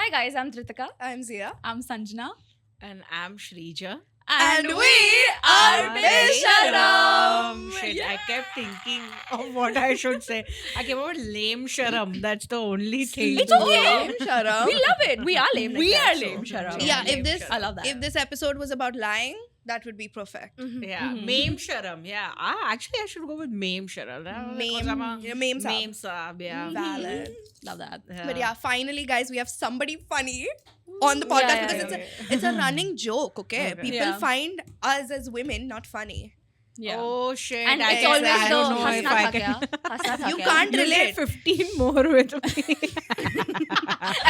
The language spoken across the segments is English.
Hi guys, I'm Dhritika. I'm Zia. I'm Sanjana. And I'm Shrija. And we are Besharam. Shit, I kept thinking of what I should say. I came out with lame sharam. That's the only thing. It's okay. Lame Sharam. We love it. We are lame. Like We that, are so. lame, Sharam. Yeah, lame if this I love that. if this episode was about lying, that would be perfect. Yeah, meme sharam. Yeah, I should go with meme sharam. Meme saab. Meme saab. Yeah. Valid. Love that. But yeah, finally, guys, we have somebody funny on the podcast Yeah, because yeah, it's a running joke. Okay, Okay. people Yeah. find us as women not funny. Yeah. Oh shit! And I it's can- always I the don't know if hasna I tha can. kya? Hasna tha You kya? can't You relate. get 15 more with me.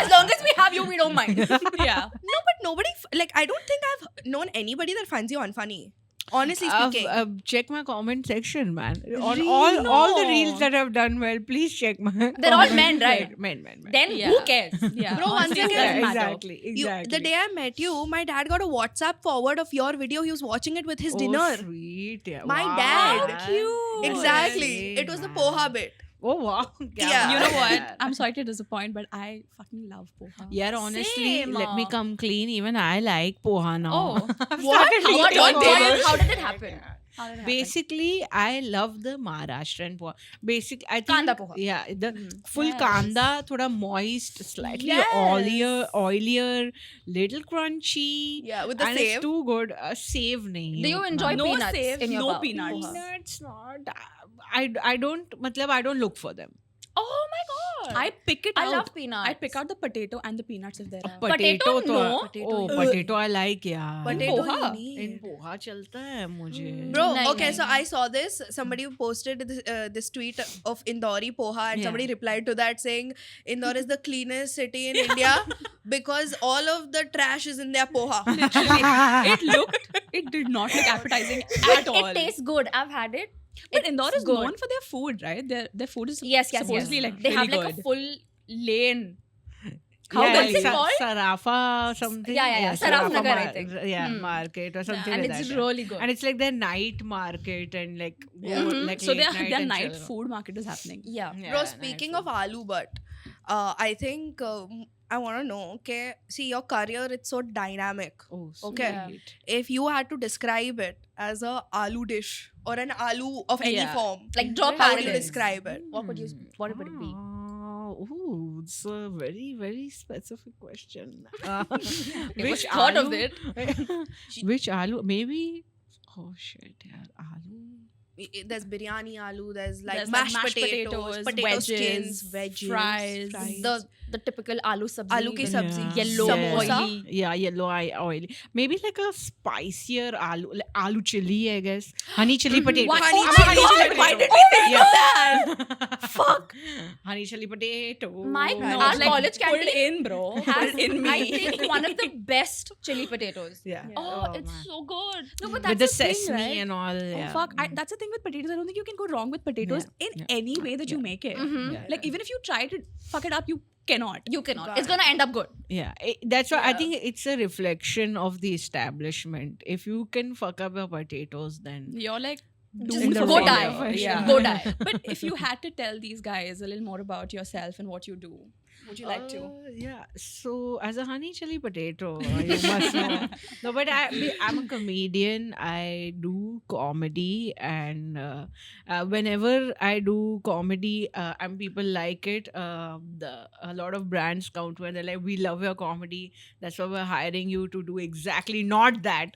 As long as we have you, we don't mind. Yeah. No, but nobody I don't think I've known anybody that finds you unfunny. Honestly speaking. Check my comment section, man. On all the reels that I've done well, please check my. They're all comment. men, right? Men. Then Yeah. who cares? Yeah. Bro, once Honestly, again- it doesn't Yeah, matter. exactly. The day I met you, my dad got a WhatsApp forward of your video. He was watching it with his dinner. Sweet. Yeah. My wow. dad. How cute. Exactly. It was the poha bit. Oh wow. Yeah. You know what? Yeah. I'm sorry to disappoint, but I fucking love poha. Yeah, honestly, Same. let me come clean. Even I like poha now. Oh. What? How did it happen? How did it happen? Basically, I love the Maharashtrian poha. Basically, I think Kanda poha. Yeah, the full Yes. kanda, thoda moist, slightly Yes. oilier, little crunchy. Yeah, with the and save. it's too good. Save nahi. Do you utna. enjoy No peanuts save, in your no poha? peanuts. Peanuts? Not. I don't. Matlab, I don't look for them. Oh my god! I pick it I out. love peanuts. I pick out the potato and the peanuts if there are. Potato, to- no. Oh, potato I like. Yeah. Potato poha. you need. In poha chalta hai mujhe. Bro, Nahi, okay, nahi. so I saw this. Somebody posted this tweet of Indori poha, and Yeah. somebody replied to that saying, Indore is the cleanest city in India because all of the trash is in their poha. It did not look appetizing But at all. it tastes good. I've had it. But It's Indore is good. known for their food, right? Their food is Yes, supposedly yes. like They have really like a good. full lane. How what's it called? Sarafa something. Yeah. Saraf Nagar, I mar- think. Yeah, Hmm. market or something And like it's that. really good. And it's like their night market and like Yeah. like So late their and night chill. food market is happening. yeah. Yeah, Bro, night speaking food. of aloo butt, I think I want to know, okay, see your career, it's so dynamic. Oh, Okay. sweet. If you had to describe it as a aloo dish or an aloo of any Yeah. form, Like draw how would you parallels. describe it? What would it be? Oh, it's a very, very specific question. It was thought of it. Which aloo? Maybe. Oh shit, yeah, aloo. There's biryani aloo, there's like There's mashed, like potatoes, potato wedges, skins, veggies, fries. The typical aloo sabzi. Aloo ki sabzi, Yellow, samosa. oily. Yeah, yellow oily. Maybe like a spicier aloo, like aloo chili, I guess. Honey chili potato. What? Honey Oh chili my God, potato. why did we think Yeah. of that? Fuck. Honey chili potato. My No, our like, college Put it canteen in, bro. Put has, it in me. I think, one of the best chili potatoes. Yeah. Oh, it's man. so good. No, but With that's the the thing, sesame right? and all. Oh, Yeah. fuck. That's the thing with potatoes. I don't think you can go wrong with potatoes in Yeah. any way that you make it. Mhm. Yeah. Like, even if you try to fuck it up, you cannot. You cannot. God. It's gonna end up good. Yeah, that's why I Yeah. think it's a reflection of the establishment. If you can fuck up your potatoes, then You're like, Just doomed the for go wrong die. profession. Yeah. Go die. But if you had to tell these guys a little more about yourself and what you do, would you like to? Yeah. So as a honey chili potato, you must know. No, but I'm a comedian. I do comedy, and whenever I do comedy, and people like it, a lot of brands count when they're like, "We love your comedy. That's why we're hiring you to do exactly not that.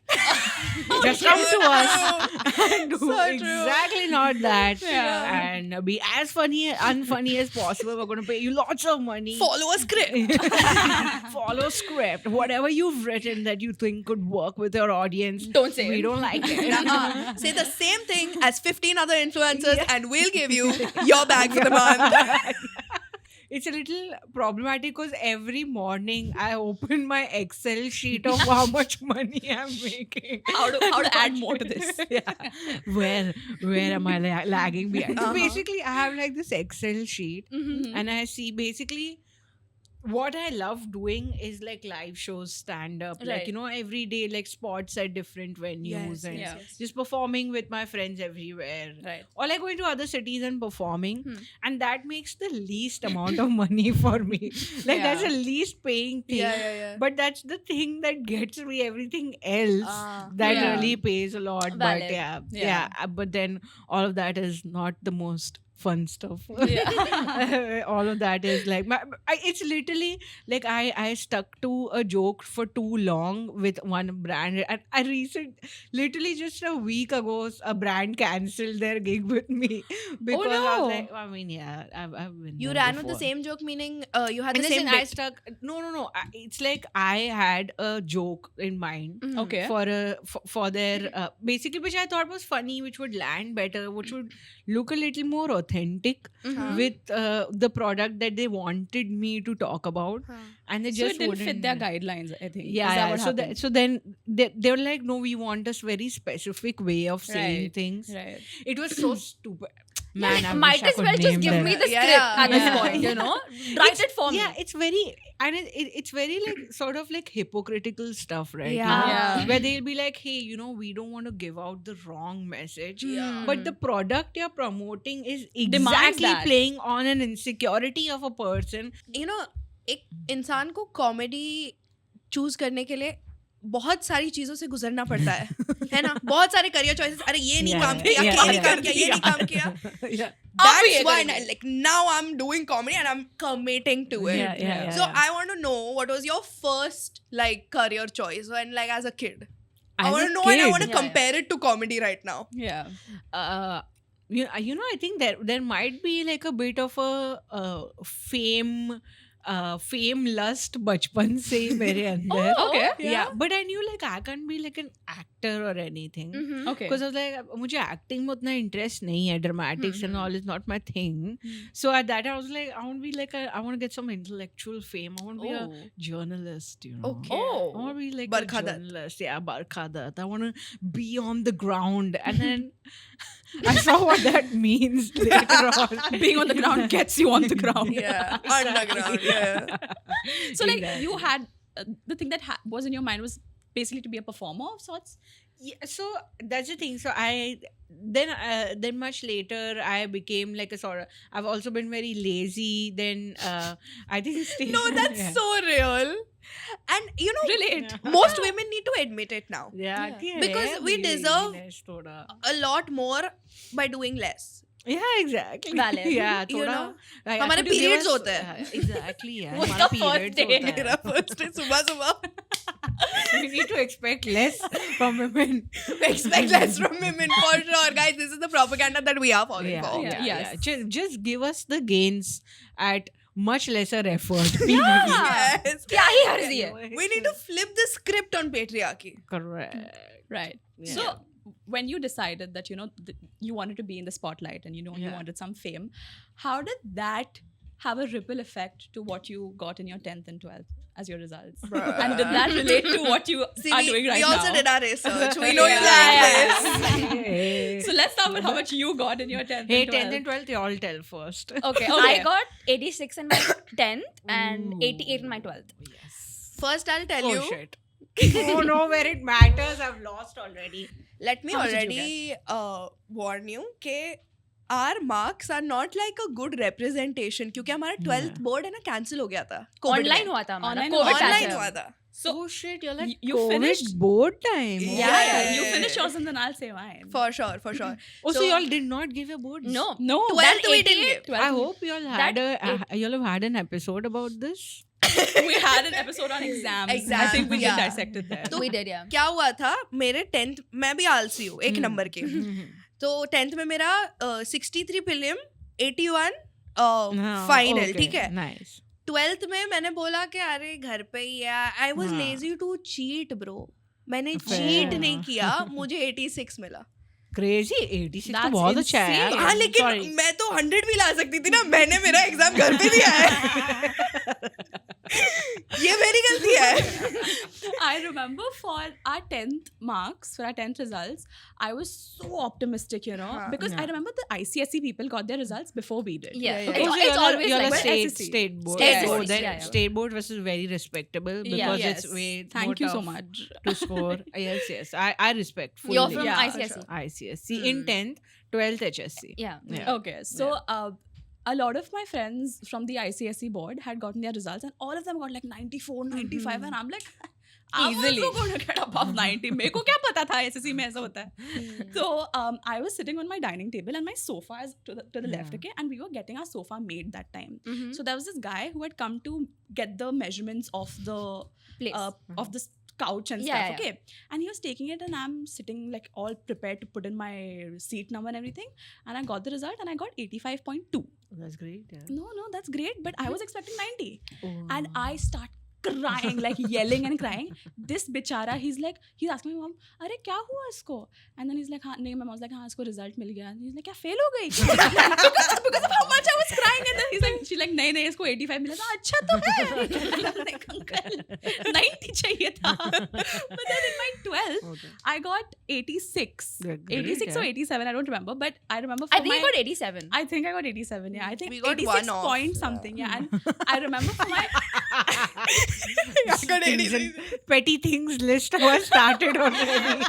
Just come to us and do So true. exactly not that, Yeah. and be as funny, unfunny as possible. We're going to pay you lots of money." Follow a script. Follow script. Whatever you've written that you think could work with your audience, Don't say we it. don't like it. Nuh-uh. Say the same thing as 15 other influencers and we'll give you your bag for the month. It's a little problematic because every morning I open my Excel sheet of how much money I'm making. How to add more to this? Yeah. Where am I lagging behind? So Uh-huh. basically, I have like this Excel sheet Mhm. and I see basically what I love doing is like live shows, stand up, like Right. you know, every day like spots at different venues and Yeah. just performing with my friends everywhere. Right. Or like going to other cities and performing, Hmm. and that makes the least amount of money for me. Like that's the least paying thing. yeah. But that's the thing that gets me. Everything else that Yeah. really pays a lot. But Valid. yeah. But then all of that is not the most fun stuff. All of that is like it's literally like I stuck to a joke for too long with one brand, and I literally just a week ago a brand cancelled their gig with me because I no. was like, I mean, yeah, I've been You there ran with the before. same joke, meaning you had And the same listen, I bit. stuck. No. It's like I had a joke in mind Okay. for their basically, which I thought was funny, which would land better, which would look a little more authentic with the product that they wanted me to talk about, and they So just it didn't fit wouldn't. their guidelines, I think. Yeah, Is that yeah. what So happened? so then they were like, no, we want a very specific way of saying Right. things. Right. It was so stupid. Man, I Might wish I as could well just name give them. me the Yeah, script yeah. at this Yeah. point, you know? Write it for me. Yeah, it's very, and it's very like sort of like hypocritical stuff, right? You Yeah. know? Yeah. Where they'll be like, hey, you know, we don't want to give out the wrong message. Yeah. But the product you're promoting is Demands exactly that. playing on an insecurity of a person. You know, एक इंसान को comedy choose करने के लिए बहुत सारी चीजों से गुजरना पड़ता है ना? बहुत सारे करियर चॉइसेस. अरे ये नहीं काम किया, ये नहीं काम किया, ये नहीं काम किया. Yeah. That's why like now I'm doing comedy and I'm committing to it. Yeah. So I want to know, what was your first like career choice when like as a kid? I As want a to know and I kid, want to compare it to comedy right now. Yeah. you know, I think there might be like a bit of a fame lust बचपन से मेरे अंदर. Oh, Okay. Yeah, but I knew like I can't be like an actor or anything. Okay. Because I was like, मुझे acting में उतना interest नहीं है, dramatics and all is not my thing. So at that I was like, I want to be like I want to get some intellectual fame. I want to be a journalist, you know. Okay. Oh. I want to be like Barkha a Dutt. journalist. Yeah, Barkha Dutt. I want to be on the ground. And then I saw what that means later on. Being on the ground gets you on the ground. Yeah, underground. Yeah. So like Exactly. you had the thing that was in your mind was basically to be a performer of sorts. Yeah, so that's the thing. So I then much later I became like a sort of, I've also been very lazy. Then I think still, No, that's yeah. so real. And you know, Relate. most women need to admit it now. Yeah, Yeah. Because we deserve a lot more by doing less. Yeah, exactly. Valid. Yeah, You थोड़ा know, like, हमारे could you give periods us- होते हैं. Exactly, yeah. What's हमारा the first periods day? होता है. मेरा first day सुबह We need to expect less from women. expect less from women for sure, guys. This is the propaganda that we are falling Yeah, for. yeah, Yes. yeah. Just give us the gains at much lesser effort. Yes. क्या ही Herzi है? We need to flip the script on patriarchy. Correct. Right. Yeah. So when you decided that you wanted to be in the spotlight and you Yeah. wanted some fame, how did that have a ripple effect to what you got in your 10th and 12th as your results? And did that relate to what you See, are doing right we also now? did our research. We know you Yeah. like this. Hey, So let's start with how much you got in your 10th hey, and 12th. 10th and 12th, you all tell first. Okay, Okay. I got 86 in my 10th and Ooh. 88 in my 12th. Yes. First, I'll tell Oh, you. shit. Oh, no, where it matters, I've lost already. Let me How much did already warn you कि our marks are not like a good representation क्योंकि हमारा 12th board है ना cancel हो गया था COVID Online में. हुआ था हमारा. Online COVID हुआ था. batch Online है. हुआ था. So Oh shit, you're like you COVID finished? board time. Oh. yeah, you Yes. finish yours and then I'll say mine. For sure. Oh, so So- y'all did not give your boards? No. No, 12th we didn't give. 12th. I hope y'all had y'all have had an episode about this. We had an episode on exams. I think we yeah. did dissect it there. We did, yeah. क्या हुआ था मेरे 10th मैं भी आलसी हूँ एक number की तो 10th में मेरा 63 प्रीलिम 81 फाइनल ठीक है Nice. 12th में मैंने बोला कि अरे घर पे ही है आई वाज हाँ. लेजी टू चीट ब्रो मैंने Fair. चीट नहीं किया मुझे 86 मिला Crazy 86 तो That's बहुत अच्छा है यार. insane. हाँ लेकिन Sorry. मैं तो 100 भी ला सकती थी ना मैंने मेरा एग्जाम घर पे दिया है ये मेरी गलती है. I remember for our 10th marks, for our 10th results, I was so optimistic, you know, because I remember the ICSE people got their results before we did. Yeah. Yeah, yeah. It's always you're like a that. state board. State So board, then yeah, yeah. state board was very respectable because Yes. it's way more Thank you so tough much. to score. Yes. I respect fully. You're from Yeah, ICSE. ICSE in 10th, 12th HSC. Yeah. Yeah. Okay, so a lot of my friends from the ICSE board had gotten their results, and all of them got like 94, 95, and I'm like, I'm Easily. also going to get above 90. मेरे को क्या पता था SSC में ऐसा होता है. So I was sitting on my dining table, and my sofa is to the left, okay, and we were getting our sofa made that time. So there was this guy who had come to get the measurements of the Place. of the couch and Yeah, stuff, yeah. okay, and he was taking it, and I'm sitting like all prepared to put in my seat number and everything, and I got the result, and I got 85.2. That's great. Yeah. No, that's great, but I was expecting 90, Oh. and I start crying, like yelling and crying. This bichara, he's asking my mom, अरे क्या हुआ इसको? And then he's like, हाँ नहीं, my mom's like, हाँ इसको result मिल गया. And he's like, क्या fail हो गई? because of how much I was crying, and then she's like, नहीं इसको 85 मिला था. अच्छा तो है. I'm like, uncle, 90 चाहिए था. But then in my 12th, Okay. I got 86, Yeah, great, 86 or yeah. 87, I don't remember, but I remember for I think my, you got 87. I think I got 87, yeah. I think We got 86 one off. point something, yeah. And I remember for my I got Things 86. and petty things list was started already.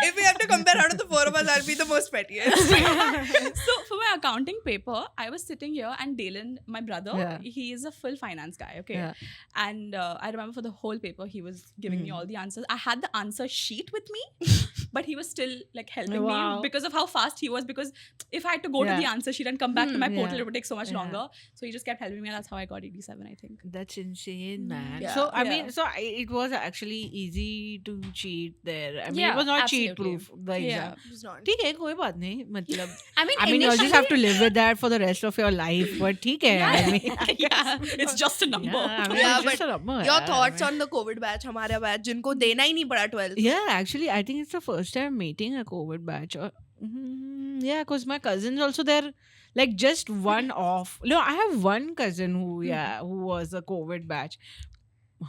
If we have to compare out of the four of us, I'll be the most pettiest. so for my accounting paper, I was sitting here, and Dalen, my brother, Yeah. he is a full finance guy, okay? Yeah. And I remember for the whole paper, he was giving me all the answers. I had the answer sheet with me, but he was still like helping Wow. me because of how fast he was. Because if I had to go to the Yeah. answer sheet and come back to my portal, Yeah. it would take so much Yeah. longer. So he just kept helping me, and that's how I got 87, I think. That's insane, man. Yeah. So I Yeah. mean, it was actually easy to cheat there. I mean, Yeah, it was not cheat absolutely. proof. The exam. It's not. ठीक है, कोई बात नहीं. मतलब, I mean, I mean, you'll just have to initially- live with that for the rest of your life. But ठीक है. I mean, yeah, it's just a number. yeah, I mean, Yeah, it's just but a number, Your यार, thoughts I mean. on the COVID batch, हमारा batch, जिनको देना ही नहीं पड़ा 12th. Yeah, actually, I think it's the first time meeting a COVID batch. Yeah, because my cousins also, they're like just one off. No, I have one cousin who was a COVID batch.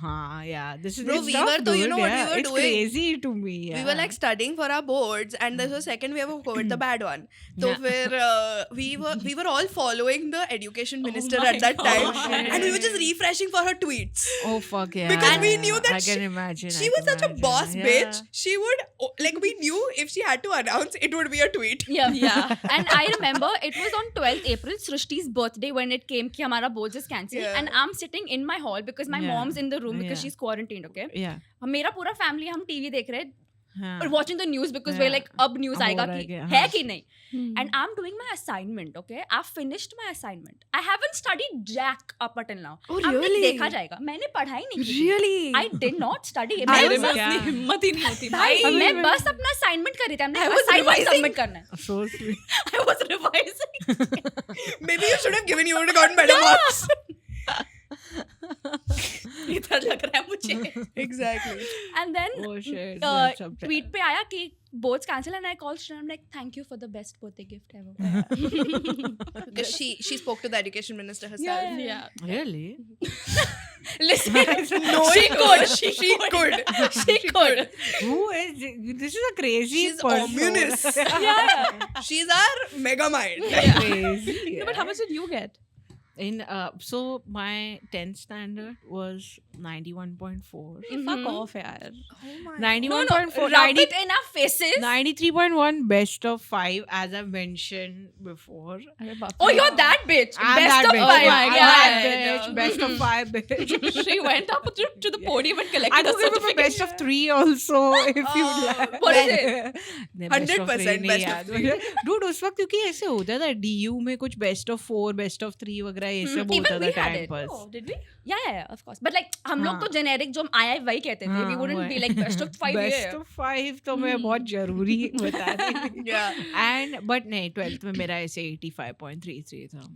Yeah. This is Bro, it's we tough, were though, you dude, know what we yeah. were It's doing? crazy to me. Yeah. We were like studying for our boards, and this was second wave of COVID, the bad one. So Yeah. फिर we were all following the education minister my at that time, God. and we were just refreshing for her tweets. Oh fuck yeah! Because we yeah. knew that I can imagine. She was such a boss bitch. She would like, we knew if she had to announce, it would be a tweet. Yeah. Yeah. And I remember it was on 12th April, Srishti's birthday, when it came कि हमारा board is cancelled. Yeah. And I'm sitting in my hall because my Yeah. mom's in the room because Yeah. she's quarantined, okay? Yeah. मेरा पूरा family हम TV देख रहे हैं, हाँ. watching the news because we're Yeah. like अब news अब आएगा हो रहा है कि क्या? है हाँ. कि नहीं. And I'm doing my assignment, okay? I've finished my assignment. I haven't studied jack up until now. Oh, अब really? देखा जाएगा. मैंने पढ़ाई नहीं की थी. Really? I did not study. मेरे मैं में क्या? इतनी हिम्मत ही नहीं होती भाई भाई. मैं बस अपना assignment कर रही थी. हमने I was assignment revising. submit करना है. So sweet. I was revising. Maybe you should have given, you would have gotten better marks. इधर लग रहा है मुझे. Exactly. And then Oh shit. uh, that's so bad. tweet पे आया कि boards cancel, and I called Shreya. I'm like, thank you for the best birthday gift ever. Because she spoke to the education minister herself. Yeah. Really? Listen, No, she could. She could. She could. Who is this? Is a crazy She's person. ominous. Yeah. She's our mega mind. Crazy. No, but how much did you get? In so my 10th standard was 91.4. Fuck off, yaar. Oh my 91.4. Rub it in our faces. 93.1 best of 5, as I've mentioned before. Oh, you're that bitch. I'm Best that of bitch. five. Yeah, I'm Yeah. that bitch. Best of 5 bitch. She went up to the podium and collected I a could give him a certificate. best of 3 also if you'd like. What is it? नहीं, best of 3 100% नहीं best of याद 3. मुझे। Dude, उस वक्त क्योंकि ऐसे होता था DU में कुछ best of 4, best of 3 वगैरह ये सब even होता we था had time it. pass. Oh, did we? Yeah, of course. But like हम लोग तो हाँ. generic जो हम आया वही कहते थे. We हाँ, wouldn't be वही. like best of 5 Best ये. of 5 तो मैं बहुत जरूरी बता रही हूँ। Yeah. And but नहीं 12th में मेरा ऐसे 85.33 था।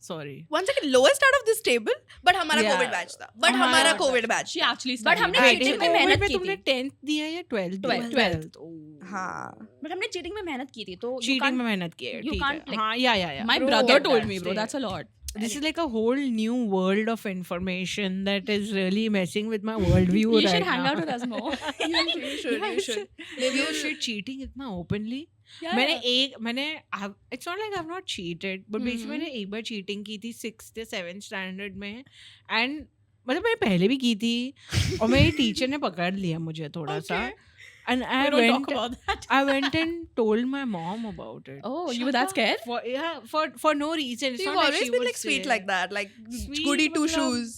Sorry. One second, lowest out of this table, but हमारा Yeah. COVID batch था. But हमारा हमारा COVID COVID batch She था. actually But studied. हमने Wait, cheating में COVID मेहनत में की तुमने थी. 10th दिया या 12th दिया? 12th. Oh. हाँ. But हमने cheating में मेहनत की थी तो you चीटिंग can't- में मेहनत की है you ठीक can't, है like, हाँ या My Bro, brother get told that me, bro. straight. That's a lot. this is like a whole new world of information that is really messing with my worldview You right should hang now. out with us more. You should. Maybe you should cheating इतना openly. मैंने it's not like I've not cheated, but basically मैंने एक बार cheating की थी 6th या 7th standard में, and मतलब मैंने पहले भी की थी और मेरी टीचर ने पकड़ लिया मुझे थोड़ा सा, and We don't talk about that. I went and told my mom about it. Oh, you were that scared? For no reason. It's You've not like always she been would like sweet say. like that, like Sweet, goody two matlab- shoes.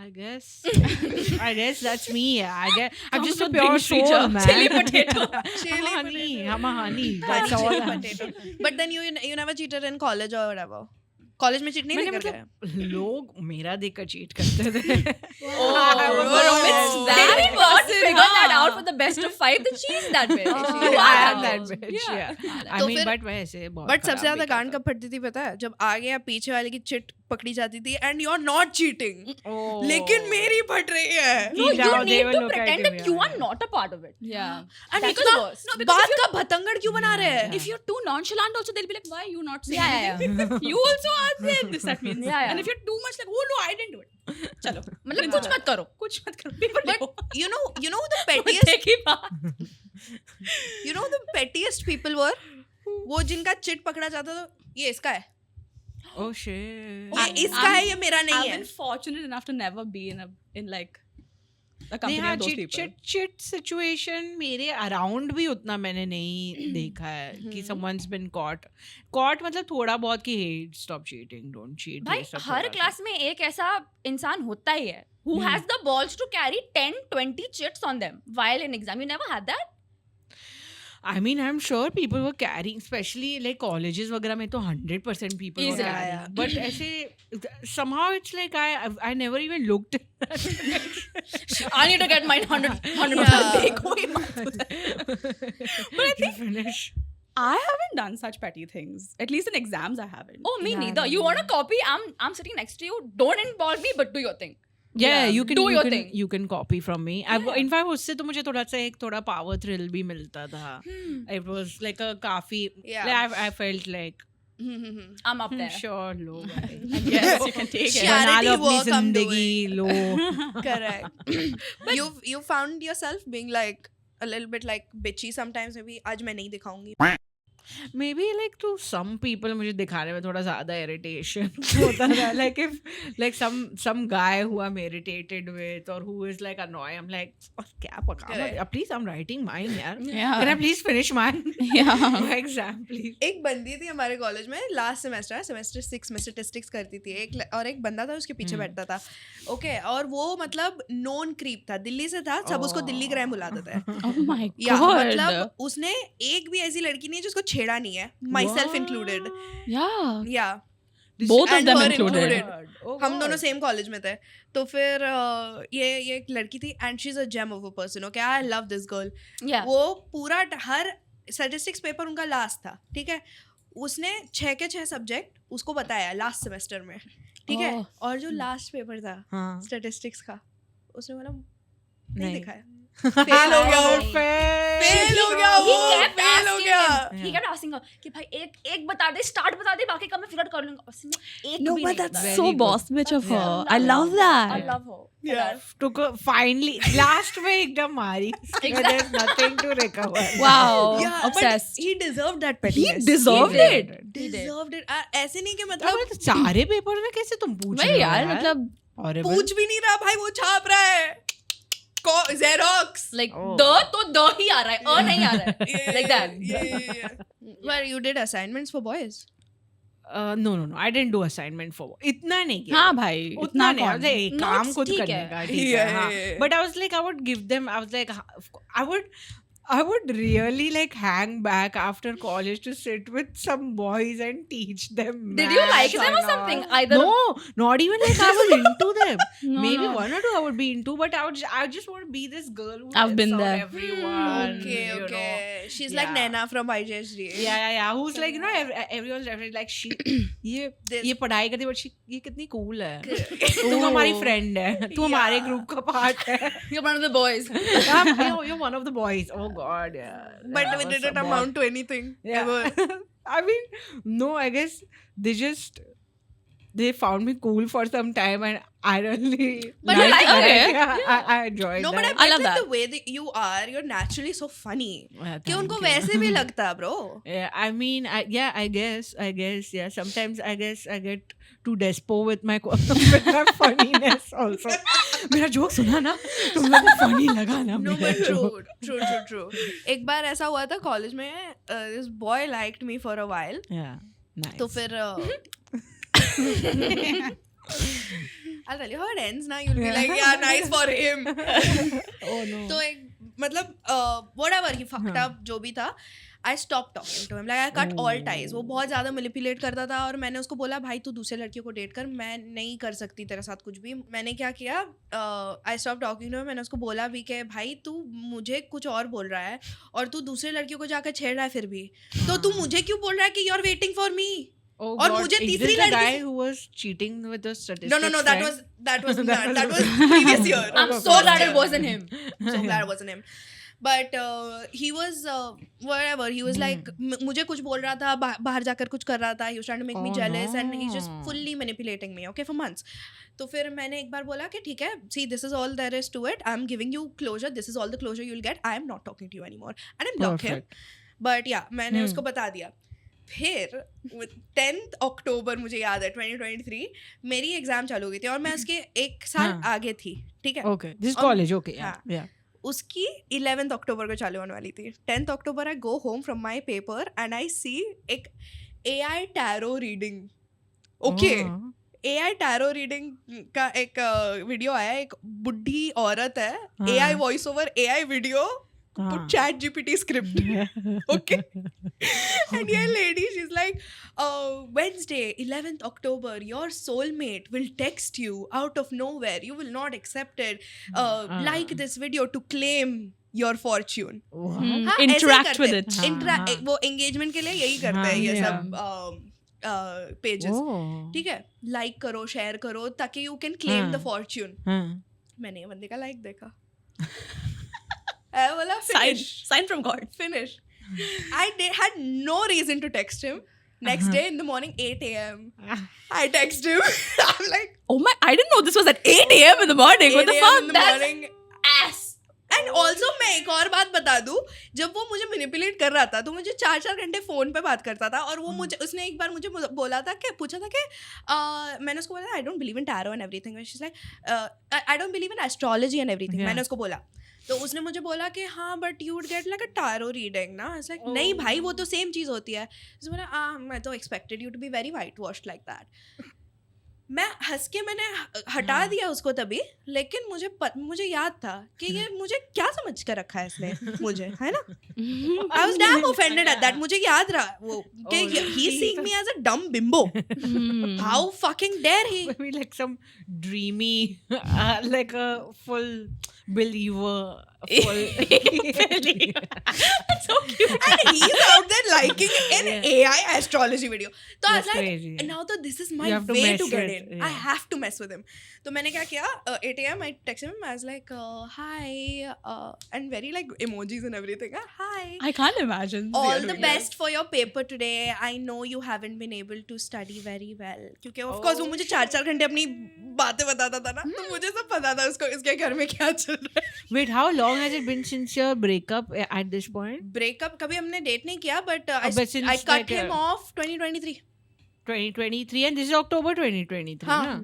I guess that's me. I'm Sounds just a so pure British soul, creature. man. Chili potato. Chili honey. potato. I'm a honey. That's all. Chili potato. But then you never cheated in college or whatever. College में cheat नहीं मैंने करके मतलब लोग मेरा देखकर cheat करते थे. Oh, Did we not figure that out for the best of 5? Then she's that bitch. Oh, I wow. am that bitch. Yeah. I तो mean, फिर- but वैसे बहुत बट सबसे खराब ज्यादा भी गांड करता कब फटती थी पता है, जब आगे या पीछे वाले की चिट पकड़ी जाती थी and you are not cheating, था. Oh. लेकिन मेरी फट रही है. No, you Now they need will to look at pretend you, that you yeah. are not a part of it. Yeah. And That इतना is worse. No, because बात का भतंगड़ क्यों बना रहे हैं? If you're too nonchalant, also they'll be like, "Why are you not saying?" Yeah, anything?" You also are saying this. That means. Yeah, yeah. And if you're too much like, "Oh no, I didn't do it." चलो. मतलब कुछ मत करो. कुछ मत करो. Paper But लिखो. you know the pettiest एक ही बात. the pettiest people were वो जिनका चिट पकड़ा जाता था, ये इसका है, Oh shit. ये इसका है, ये मेरा नहीं I've है. been fortunate enough to never be in like a नहीं company हाँ of those chit people. Chit situation मेरे अराउंड भी उतना मैंने नहीं देखा है कि someone's been caught मतलब थोड़ा बहुत कि hey stop cheating don't cheat भाई ये सब हर थोड़ा सा. क्लास में एक ऐसा इंसान होता ही है who has the balls to carry 10-20 chits on them while in exam. You never had that? I mean I'm sure people were carrying especially like colleges वगैरह में तो 100% people were Easy. carrying Yeah. but ऐसे somehow it's like I never even looked I need to get mine 100 Yeah. देखो ही मत. but I think finish. I haven't done such petty things. At least in exams, I haven't. Oh, me Yeah, neither. You want a copy? I'm sitting next to you. Don't involve me, but do your thing. Yeah, you can Do your you can thing. you can copy from me. Yeah. In fact उससे तो मुझे थोड़ा सा एक थोड़ा power thrill भी मिलता था. It was like a काफी Yeah. like, I felt like I'm up there. sure लो भाई. Yes, you can take it. Charity बना लो अपनी work I'm जिंदगी लो. Correct. You found yourself being like a little bit like bitchy sometimes, maybe आज मैं नहीं दिखाऊंगी. Maybe like to some people मुझे दिखाने में थोड़ा ज़्यादा irritation होता था. Like if like some guy who I'm irritated with or who is like annoying, I'm like क्या पका Correct. please I'm writing mine यार. Yeah. Can I please finish mine? Yeah. My exam please. एक बंदी थी हमारे college में last semester 6 में statistics करती थी, और एक बंदा था उसके पीछे बैठता था. ओके, और वो मतलब नॉन क्रीप था, दिल्ली से था, सब उसको दिल्ली ग्रैम बुलाते थे. Oh my या god. मतलब उसने एक भी ऐसी लड़की नहीं है जिसको छेड़ा नहीं है, माई सेल्फ इंक्लूडेड. Yeah. या Both of and them her included. Oh हम दोनों God. सेम कॉलेज में थे. तो फिर ये एक लड़की थी and she is a gem of a person. Okay, I love this girl. Yeah. वो पूरा हर स्टैटिस्टिक्स पेपर उनका लास्ट था, ठीक है. उसने 6 के 6 सब्जेक्ट उसको बताया लास्ट सेमेस्टर में, ठीक है. Oh. और जो लास्ट पेपर था हाँ. स्टैटिस्टिक्स का, उसने बोला नहीं नहीं. दिखाया. Fail हो गया Oh, वो fail. Fail हो गया He वो, kept fail हो asking गया. him. He kept asking her कि भाई एक बता दे, स्टार्ट बता दे, बाकी का मैं फिगर कर लूंगा. उसने एक No, भी but नहीं that's बताया. so Very good. boss bitch of Yeah. her. I love that. I love her. Yeah. Took a finally last में एकदम मारी. There's nothing to recover. Wow. Yeah, Obsessed. but he deserved that He pettiness. deserved He it. did. Deserved it. ऐसे नहीं कि अब मतलब तो सारे पेपर में कैसे तुम पूछ रहे वही हो यार मतलब Horrible. पूछ भी नहीं रहा भाई, वो छाप रहा है Xerox. Like Oh. द ही आ रहा है, नहीं आ रहा है. Like that. Yeah. Well, you did assignments for boys. No. I didn't do assignment for इतना नहीं किया. हाँ भाई उतना इतना नहीं. I was like, एक काम Notes खुद ठीक करने है. का ठीक है. Yeah, हाँ. yeah, yeah. But I was like, I would give them. I was like, I would really like hang back after college to sit with some boys and teach them. Did you maths like them or and all. something? Either No, not even like I was into them. No, Maybe no. 1 or 2 I would be into, but I just want to be this girl who I've been helps out there. everyone. Okay, you okay. know. She's like Yeah. Naina from IJSD. Yeah. Who's like, you know, everyone's like she ये पढ़ाई करती है, but ये कितनी cool है. तू हमारी friend है. तू हमारे group का part है. you're one of the boys. You're one of the boys. Oh God, yeah. But That we was didn't a amount to anything Yeah. ever. I mean, no, I guess they just they found me cool for some time, and I really But you like that. it. Yeah, I enjoyed No, but that. I love bet that. the way that you are, you're naturally so funny. Yeah, कि उनको thank you. वैसे भी लगता है, bro. Yeah, I mean, I guess, yeah. Sometimes I guess I get too despo with my with my funniness also. मेरा joke सुना ना, तुम लोगों को funny लगा ना No, मेरा but joke. true. एक बार ऐसा हुआ था कॉलेज में, this boy liked me for a while. Yeah, nice. तो फिर I'll tell you how it ends now. You'll be like, yeah, nice for him. Oh no. तो एक मतलब whatever he fucked up जो भी था, I stopped talking to him. Like I cut all ties. वो बहुत ज़्यादा manipulate करता था और मैंने उसको बोला भाई तू दूसरे लड़कियों को डेट कर, मैं नहीं कर सकती तेरे साथ कुछ भी. मैंने क्या किया, I stopped talking to him. मैंने उसको बोला भी कि भाई तू मुझे कुछ और बोल रहा है और तू दूसरे लड़कियों को जाकर छेड़ रहा है फिर भी, तो तू मुझे क्यों बोल रहा है कि you're waiting for me? Oh और God, मुझे is तीसरी this the लड़की guy से- who was cheating with the statistics? No, that friend? was previous year. I'm so glad it wasn't him. So glad it wasn't him. But he was whatever. He was like मुझे कुछ बोल रहा था, बाहर जाकर कुछ कर रहा था. He was trying to make me Oh, jealous and he's just no. fully manipulating me. Okay, for months. तो फिर मैंने एक बार बोला कि ठीक है, see this is all there is to it. I'm giving you closure. This is all the closure you'll get. I am not talking to you anymore. And I blocked him. Perfect. But yeah, मैंने उसको बता दिया. फिर 10th अक्टूबर मुझे याद है 2023 मेरी exam चालू हो गई थी और मैं उसके एक साल हाँ. आगे थी, ठीक है. Okay, this is और- college. Okay, yeah, हाँ. yeah. उसकी 11th अक्टूबर को चालू होने वाली थी. 10th October I go home from my paper and I see एक AI tarot reading. Okay, Oh. AI tarot reading का एक वीडियो आया. एक बुढ़ी औरत है, हाँ. AI voice over AI video, हाँ. chat GPT script. Okay. And your lady, she's like, Wednesday, 11th October, your soulmate will text you out of nowhere. You will not accept it. Like this video to claim your fortune. What? हाँ, ऐसे ही Interact करते with हैं. it. हाँ. वो engagement के लिए यही करते हैं ये हाँ, सब pages. Oh. ठीक है, like करो, share करो ताकि you can claim हाँ. the fortune. हाँ. मैंने ये बंदे का like देखा. I बोला Sign from God. finish. Had no reason to text him. Next day in the morning, 8 a.m. I text him. I'm like, Oh my! I didn't know this was at 8 a.m. in the morning. 8 What the a.m. fuck? in the That's morning. ass. And also मैं एक और बात बता दूं, जब वो मुझे manipulate कर रहा था तो मुझे 4-4 घंटे फोन पे बात करता था और वो मुझे उसने एक बार मुझे बोला था कि पूछा था कि मैंने उसको बोला I don't believe in tarot and everything. She is like I don't believe in astrology and everything. मैंने उसको बोला तो उसने मुझे बोला कि हाँ but you would get like a tarot reading ना. इट्स लाइक नहीं भाई वो तो सेम चीज़ होती है. उसने बोला मैं तो expected you to be very white washed like that. मैं हंस के मैंने हटा दिया उसको तभी, लेकिन मुझे याद था कि ये मुझे क्या समझ कर रखा है इसने मुझे, है ना. I was dam offended at that. मुझे याद रहा वो कि he seeing me as a dumb bimbo. How fucking dare he. Maybe like some dreamy, like a full believer. That's so cute. And he's out there liking an AI astrology video. So I was That's like, crazy. now that this is my You have to way mess to get with, in, yeah. I have to mess with him. तो मैंने क्या किया, 8 a.m. I texted him. I was like, hi, and very like emojis and everything. Hi. I can't imagine. All the best for your paper today. I know you haven't been able to study very well. क्योंकि of course वो मुझे 4-4 घंटे अपनी बातें बताता था ना, तो मुझे सब पता था उसको इसके घर में क्या चल रहा है. Wait, how long has it been since your breakup at this point? Breakup कभी हमने डेट नहीं किया, but but since I cut like, him off 2023. 2023, and this is October 2023. हाँ. Na?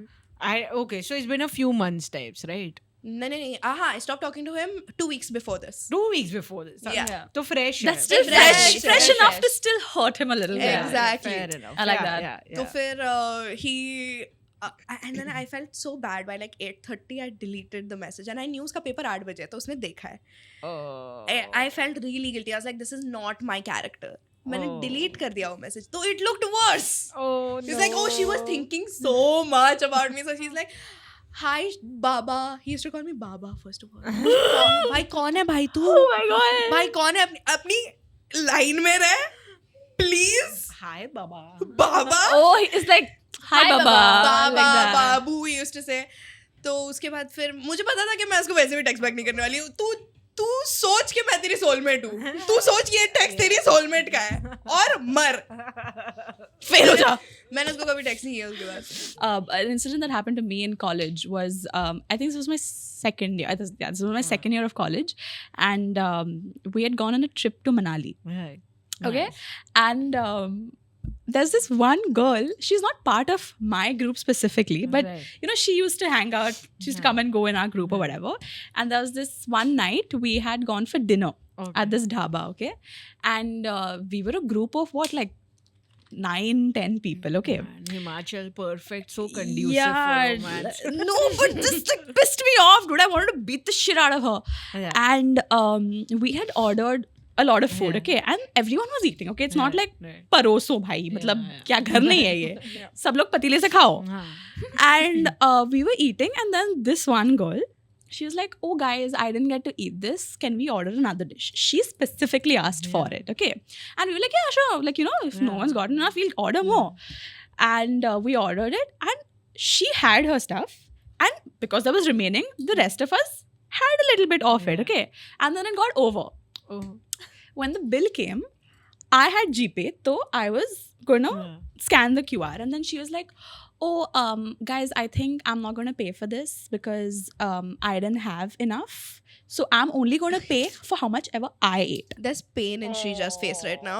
Okay, so it's been a few months types, right? नहीं I stopped talking to him 2 weeks before this. 2 weeks before this. Yeah. So fresh. That's hai. still Fresh, fresh fresh. enough to still hurt him a little bit. Yeah. Exactly. Fair enough. I like Yeah, that. Yeah, तो yeah. फिर he and then I felt so bad. By like 8:30 I deleted the message and I knew उसका paper 8 बजे है तो उसने देखा है. Oh. I felt really guilty. I was like, this is not my character. मैंने Oh. delete कर दिया वो message. तो it looked worse. Oh, She's like, oh, she was thinking so much about me. So she's like, hi, Baba. He used to call me Baba first of all. भाई कौन है भाई तू? Oh my god. भाई कौन है? अपनी line में रह, please. Hi, Baba. Baba. Oh, it's like hi, Baba. Baba, Like that. Babu, he used to say. तो उसके बाद फिर मुझे पता था कि मैं उसको वैसे भी टेक्स्ट बैक नहीं करने वाली हूँ. तू सोच के मैं तेरी सोलमेट हूँ. तू सोच ये टेक्स्ट तेरी सोलमेट का है और मर. फेल हो जा. मैंने उसको कभी टेक्स्ट नहीं किया उसके बाद. An incident that happened to me in college was, I think this was my second year. This was my second year of college, and we had gone on a trip to Manali. Right. Okay, Nice. and there's this one girl. She's not part of my group specifically, but Right. you know, she used to hang out. She used to come and go in our group or whatever. And there was this one night we had gone for dinner Okay. at this dhaba. Okay, and we were a group of what, like 9-10 people. Okay. Man, Himachal, perfect, so conducive Yeah, for romance. no, but this like pissed me off, dude. I wanted to beat the shit out of her. Yeah. And we had ordered a lot of food, Yeah. okay, and everyone was eating. Okay, it's not Right, like right. परोसो भाई, मतलब yeah. क्या घर नहीं है ये, सब लोग पतीले से खाओ. हाँ. And we were eating, and then this one girl, she was like, "Oh guys, I didn't get to eat this. Can we order another dish?" She specifically asked for it, okay, and we were like, "Yeah, sure. Like, you know, if no Yeah. one's gotten enough, we'll order more." And we ordered it, and she had her stuff, and because there was remaining, the rest of us had a little bit of it, Yeah. okay, and then it got over. Oh. When the bill came, I had GPay, so I was gonna Yeah. scan the QR, and then she was like, "Oh, guys, I think I'm not gonna pay for this because I didn't have enough, so I'm only gonna pay for how much ever I ate." There's pain in Shreeja's face right now.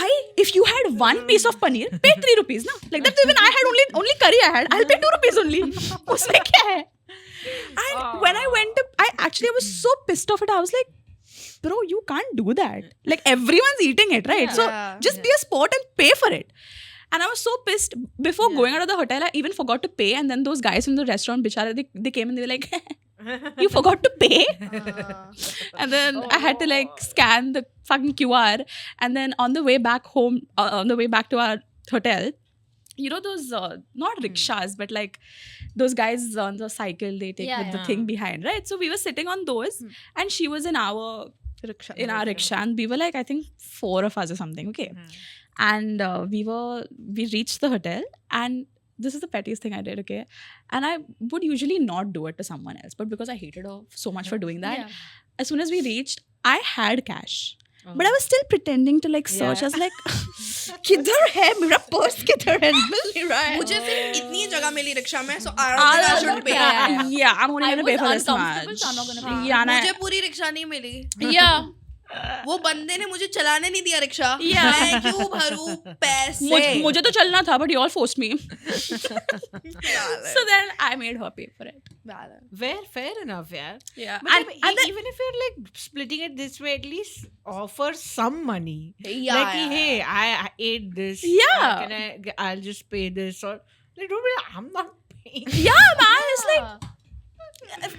Bhai, if you had one piece of paneer, pay 3 rupees, na? Like that. Even I had only curry. I had. I'll pay 2 rupees only. Usme kya hai? And when I went to, I was so pissed off at it. I was like, bro, you can't do that. Like everyone's eating it, right? So Yeah. just be a sport and pay for it. And I was so pissed. Before going out of the hotel, I even forgot to pay. And then those guys from the restaurant, bichara, they came and they were like, "You forgot to pay?" And then I had to like scan the fucking QR. And then on the way back home, on the way back to our hotel, you know those not rickshaws, but like those guys on the cycle, they take Yeah, with the yeah. thing behind, right? So we were sitting on those, and she was in our Rickshaw. rickshaw, and we were like, I think 4 of us or something, okay. And we reached the hotel, and this is the pettiest thing I did, okay. And I would usually not do it to someone else, but because I hated her so much for doing that, Yeah. as soon as we reached, I had cash. Oh. But I was still pretending to like search. Yeah. I was like, किधर है मेरा purse, किधर है, मिल नहीं रहा है. मुझे सिर्फ इतनी जगह मिली रिक्शा में, so I don't think I should pay. Yeah, I'm only I gonna pay was for this uncomfortable, much. so I'm not gonna pay. Yeah, and मुझे पूरी रिक्शा नहीं मिली. yeah. वो बंदे ने मुझे चलाने नहीं दिया रिक्शा. Yeah. मैं क्यों भरूं पैसे? मुझे तो चलना था, but you all forced me. So then I made her pay for it. Fair enough, yeah. Yeah. But And then, even if you're like splitting it this way, at least offer some money. Yeah, Like, yeah. hey, I ate this. Yeah. I'll just pay this, or like, don't be like, I'm not paying. yeah, man, it's like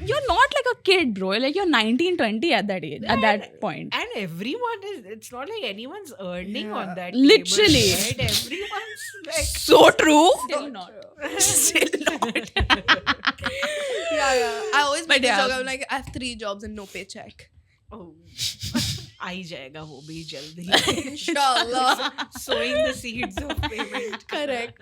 you're not like a kid, bro. Like you're 19, 20 at that age, at that point. And everyone is. It's not like anyone's earning on that. Literally. table, right? Everyone's like. So true. Still not. Still not. Yeah. I always But make this yeah. joke. I'm like, I have 3 jobs and no paycheck. Oh. आ ही जाएगा वो भी जल्दी. Inshallah. Sowing the seeds of payment. Correct.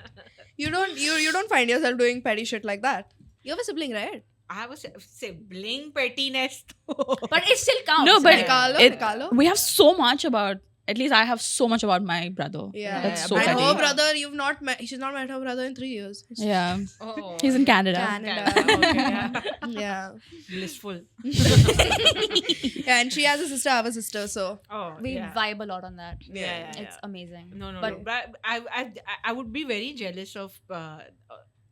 You don't find yourself doing petty shit like that. You have a sibling, right? I have a sibling pettiness. But it still counts. No, but Nikalo. we have so much about. At least I have so much about my brother. Yeah. That's so And petty. her brother, you've not met. She's not met her brother in 3 years. Yeah, Oh. he's in Canada. Canada. Okay, yeah. Yeah. Blissful. Yeah, and she has a sister. I have a sister. So Oh, We yeah. vibe a lot on that. Yeah. It's amazing. No. But- But I would be very jealous of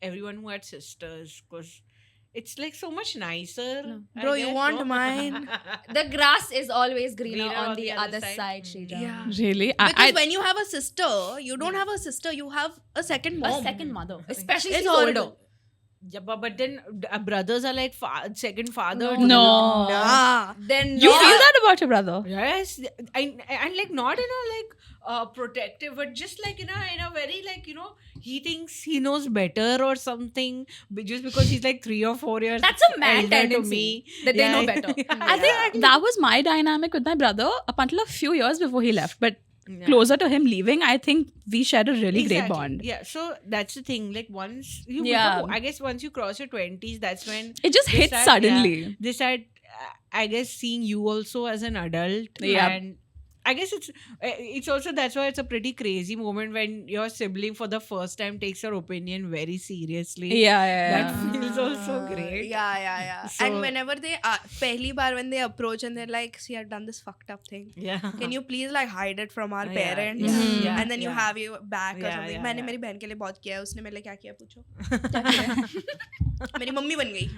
everyone who had sisters, because it's like so much nicer. No. I Bro, you guess, want no? mine? The grass is always greener Greener on the other side, Shrija. Yeah. Really? Because when you have a sister, you don't have a sister. You have a second A mom. second mother. Especially It's she's horrible. older. Yeah, but then brothers are like second father. No. to No. you. Nah. Then You not. feel that about your brother? Yes, and like not in a like protective, but just like in a very like he thinks he knows better or something, just because he's like 3 or 4 years. That's a man elder to tendency. me. That they Yeah. know better. I think that was my dynamic with my brother up until a few years before he left. But Yeah. closer to him leaving, I think we shared a really great Exactly. bond. Yeah, so that's the thing. Like once you Yeah. become, I guess once you cross your 20s, that's when It just they hits start- suddenly. they start. I guess seeing you also as an adult, Yeah. and I guess it's also that's why it's a pretty crazy moment when your sibling for the first time takes your opinion very seriously. That feels also great. Yeah. So- And whenever they pehli baar when they approach and they're like, see, I've done this fucked up thing. Yeah. Can you please like hide it from our Yeah, parents? yeah, Mhm. yeah, And then you yeah. have you back or Yeah, something. yeah, मैंने yeah. मेरी बहन के लिए बहुत किया है. उसने मेरे लिए क्या किया पूछो. मेरी मम्मी बन गई.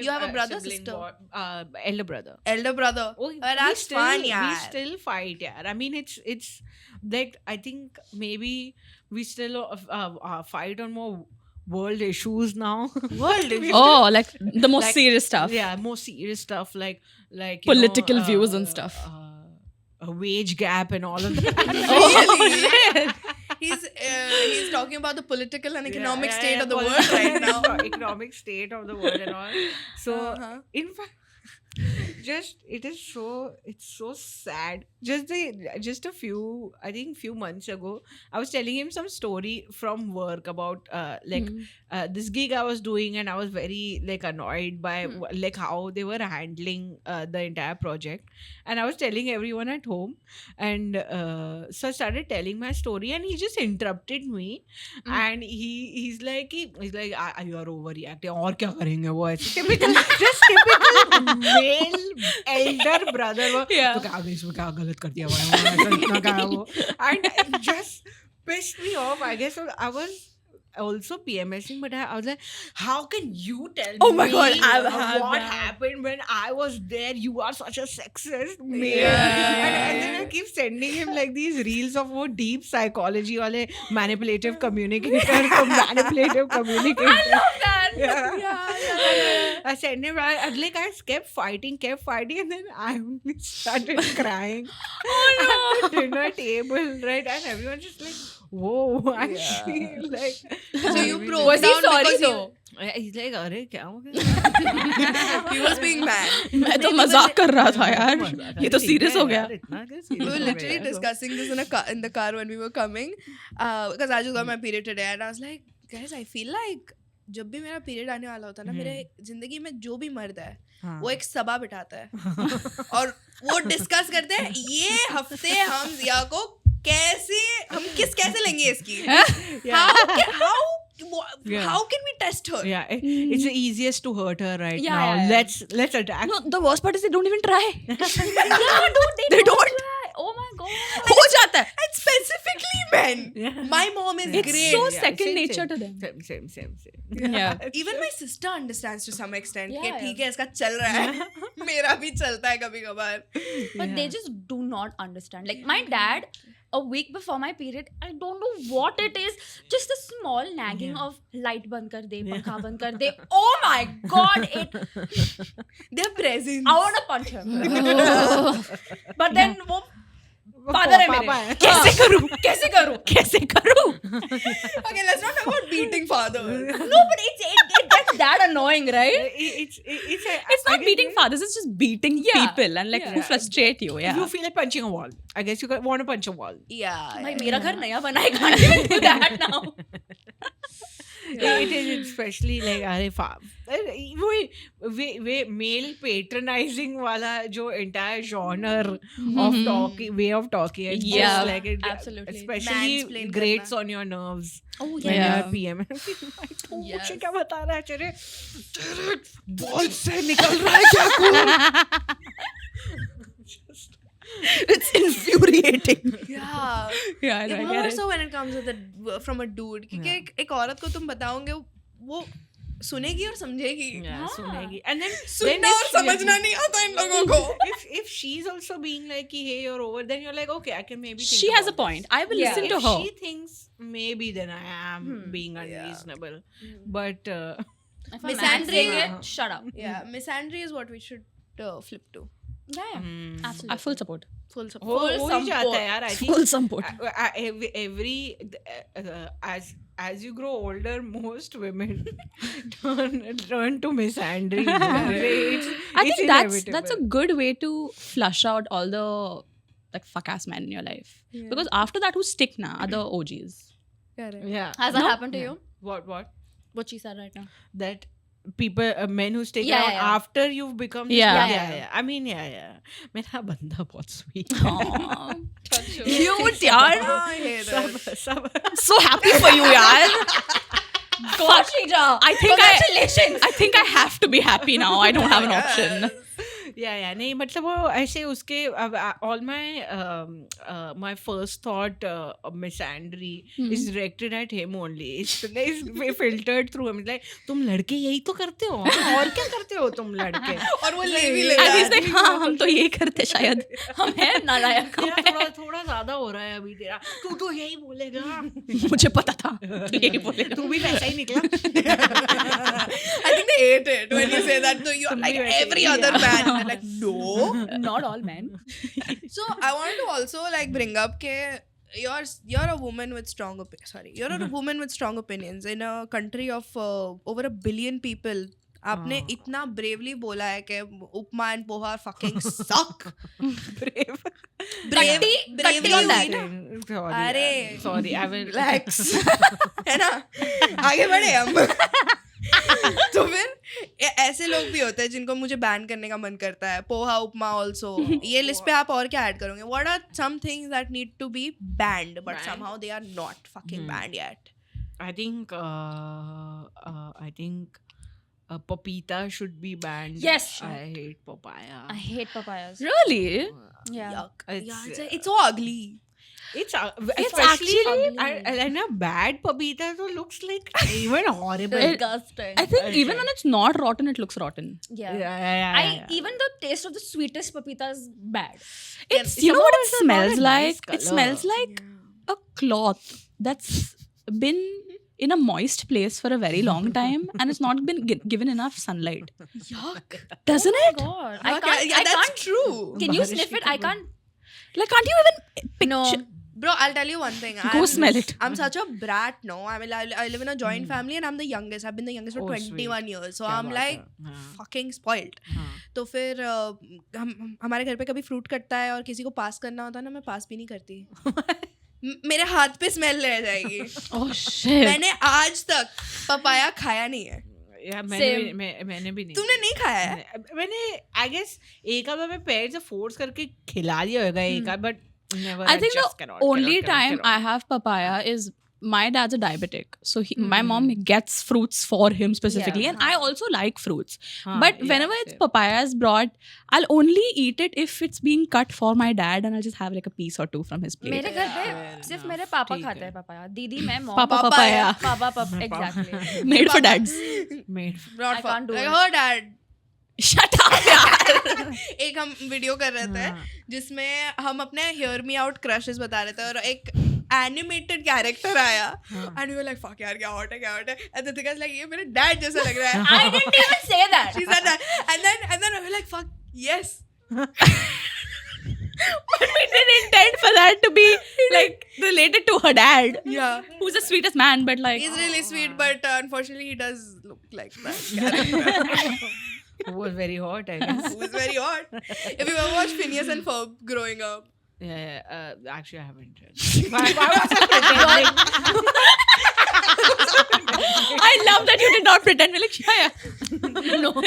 You have a brother, Sibling sister? war, elder brother. Elder brother. Oh, But that's fun, We yaar. still fight, yeah. I mean, it's like I think maybe we still fight on more world issues now. World issues? Oh, like the most Like- serious stuff. Yeah, more serious stuff like Political views and stuff. A wage gap and all of that. Really? He's talking about the political and economic state of the world right now. Economic state of the world and all. So Uh-huh. in fact, it's so sad. Just a few months ago, I was telling him some story from work about this gig I was doing, and I was very like annoyed by like how they were handling the entire project. And I was telling everyone at home, and so I started telling my story, and he just interrupted me, and he's like you are overreacting. और क्या करेंगे वो ऐसे typical male elder brother. Yeah. तो क्या इसमें क्या गलत कर दिया भाई इतना क्या वो, and it just pissed me off. I guess I was also PMSing, but I was like, how can you tell Oh my me God, I've had what that. happened when I was there? You are such a sexist male. Yeah. And then I keep sending him like these reels of वो deep psychology वाले manipulative communicator manipulative communicator. I love that. Yeah. I sent him, like I kept fighting, and then I only started crying at the dinner table, right? And everyone just like, whoa, actually, like. So you maybe broke Was he down sorry because though? He's like, अरे क्या हो गया? he was being mad. मैं तो मजाक कर रहा था यार. ये तो serious हो गया. We were literally discussing this in the car when we were coming because I just got my period today and I was like, guys, I feel like जब भी मेरा पीरियड आने वाला होता है ना, मेरे जिंदगी में जो भी मर्द है वो एक सभा बिठाता है और वो डिस्कस करते हैं ये हफ्ते हम जिया को कैसे लेंगे इसकी how can we test her? Yeah, it's the easiest to hurt her right Yeah, now. yeah, yeah. Let's attack. No, the worst part is they don't even try. Yeah, dude, They don't. try. Oh my god. हो जाता है. And specifically men. Yeah. My mom is It's great. so Yeah, second same, nature same. to them. Same. Yeah. Even my sister understands to some extent कि Yeah, ठीक है इसका चल रहा है मेरा भी चलता है कभी कभार. But they just do not understand. Like my dad, a week before my period, I don't know what it is. Just a small nagging of light band kar de, pankha band kar de. Oh my god, Their presence. I want to punch him. But then वो father है पापा मेरे. है. कैसे करूँ? Okay, let's not talk about beating father. No, but it gets that annoying, right? It's not beating fathers, it's just beating people and like to frustrate you. Yeah. You feel like punching a wall. I guess you want to punch a wall. Yeah. भाई मेरा घर नया बना है, can't even do that now. It is especially like अरे male patronizing वाला जो entire genre of talking, way of talking. It's just Yeah, like it absolutely. especially Mansplain grates करना. on your nerves. Oh When Yeah. you're PM. तू Yes. मुझे क्या बता रहा है तेरे बॉल से निकल रहा है क्या It's infuriating. Yeah. Yeah, I Yeah, get more it. so when it comes from a dude. क्योंकि एक औरत को तुम बताओगे वो सुनेगी और समझेगी. Yeah, सुनेगी. And then सुनना और समझना नहीं आता इन लोगों को. if she's also being like hey you're over, then you're like okay I can maybe think She has a about point. I will Yeah. listen this. to her. If she thinks maybe then I am being unreasonable, but If I'm Misandry answering है. it, shut up. Yeah, misandry is what we should flip to. Yeah, absolutely. I full support. Full हो support. हो ही जाता है यार. I think Full support. every as you grow older most women turn to misandry. I think that's a good way to flush out all the like fuck ass men in your life. Yeah. Because after that who stick na are the OGs. Correct. yeah. Has that No? happened to you? What What she said right now? that people, men who stick Yeah, around yeah. after you've become this Yeah. big- Yeah, yeah. I mean, yeah. मेरा बंदा बहुत sweet. Cute यार. I hate it. सब So happy for you यार. God, Shrija. I think Congratulations. I think I have to be happy now. I don't have an option. yeah नहीं मतलब वो ऐसे उसके all my first thought misandry is directed at him only. It's filtered through him. It's like तुम लड़के यही तो करते हो और क्या करते हो तुम लड़के. और वो ले भी ले And रहा he's है. like, हाँ हम तो ये करते शायद. हम हैं नालायक. तेरा थोड़ा ज्यादा हो रहा है अभी तेरा. तू तो यही बोलेगा. मुझे पता था. तो यही बोले. तू भी वैसा ही निकला. I think they hate it when you say that. So you're तुम like भी वैसे every he, other yeah. man. I'm like, no. Not all men. So I wanted to also like bring up ke you're a woman with you're a woman with strong opinions in a country of over 1 billion people. आपने इतना bravely बोला है कि उपमा and poha fucking suck. Katti bravery on that. हुई ना. Sorry, अरे. sorry, I will Relax. है ना. आगे बढ़े हम. तो फिर ऐसे लोग भी होते हैं जिनको मुझे बैन करने का मन करता है. पोहा उपमा ऑल्सो. ये लिस्ट पे आप और क्या ऐड करोगे? What are some things that need to be banned but Banned? somehow they are not fucking banned yet? I think papita should be banned. Yes. I hate papaya. I hate papayas. Really? Yeah. Yuck. It's- Yeah, it's so ugly. It's actually ugly. and a bad papita so looks like even horrible. Disgusting. I think even when it's not rotten, it looks rotten. Yeah. Even the taste of the sweetest papita is bad. It's you know what it Somehow it's smells a like? nice It colour. smells like a cloth that's been in a moist place for a very long time and it's not been given enough sunlight. Yuck. Doesn't it? God. Yeah, that's true. Can you Barish sniff ki it? I can't. Like, can't you even picture? No. Bro, I'll tell you one thing. Go smell it. I'm such a brat, no. I mean, I live in a joint family and I'm the youngest. I've been the youngest for Oh, 21 years. So क्या I'm बात like है. हाँ. fucking spoiled. हाँ. तो फिर हमारे घर पे कभी फ्रूट कटता है और किसी को पास करना होता है ना, मैं पास भी नहीं करती. मेरे हाथ पे स्मेल रह जाएगी. Oh shit. मैंने आज तक पपाया खाया नहीं है. Yeah, Same. मैंने भी नहीं. तुमने नहीं खाया है? मैंने I guess एक आध बार मैं पैर से फोर्स करके खिला दिया होगा एक आध, but never. I think just the cannot, only cannot, time cannot. I have papaya is my dad's a diabetic, so my mom gets fruits for him specifically, Yeah. and I also like fruits. हाँ, But yeah, whenever it's same. papaya is brought, I'll only eat it if it's being cut for my dad, and I'll just have like a piece or two from his plate. मेरे घर पे Fair सिर्फ enough. मेरे पापा ठीक खाते है. हैं पपाया. दीदी मैं मॉम. Papa Papaya. papaya. पापा exactly. Made for dads. Made. Not I for can't do like it. her dad. Shut up, यार. एक हम वीडियो कर रहे थे हाँ. जिसमें हम अपने हियर मी आउट क्रशेस बता रहे थे और एक एनिमेटेड कैरेक्टर आया and we were like fuck यार क्या हॉट है and the thing is like ये मेरे डैड जैसा लग रहा है. I didn't even say that. She said that and then I was like fuck yes. But we didn't intend for that to be like related to her dad, Yeah. who's the sweetest man, but like He's really sweet but unfortunately he does look like that character. Who was very hot, I guess. Who is very hot. If you ever watched Phineas and Ferb growing up. Yeah, actually I haven't. Why was I pretending? I love that you did not pretend. We're like, yeah. No, I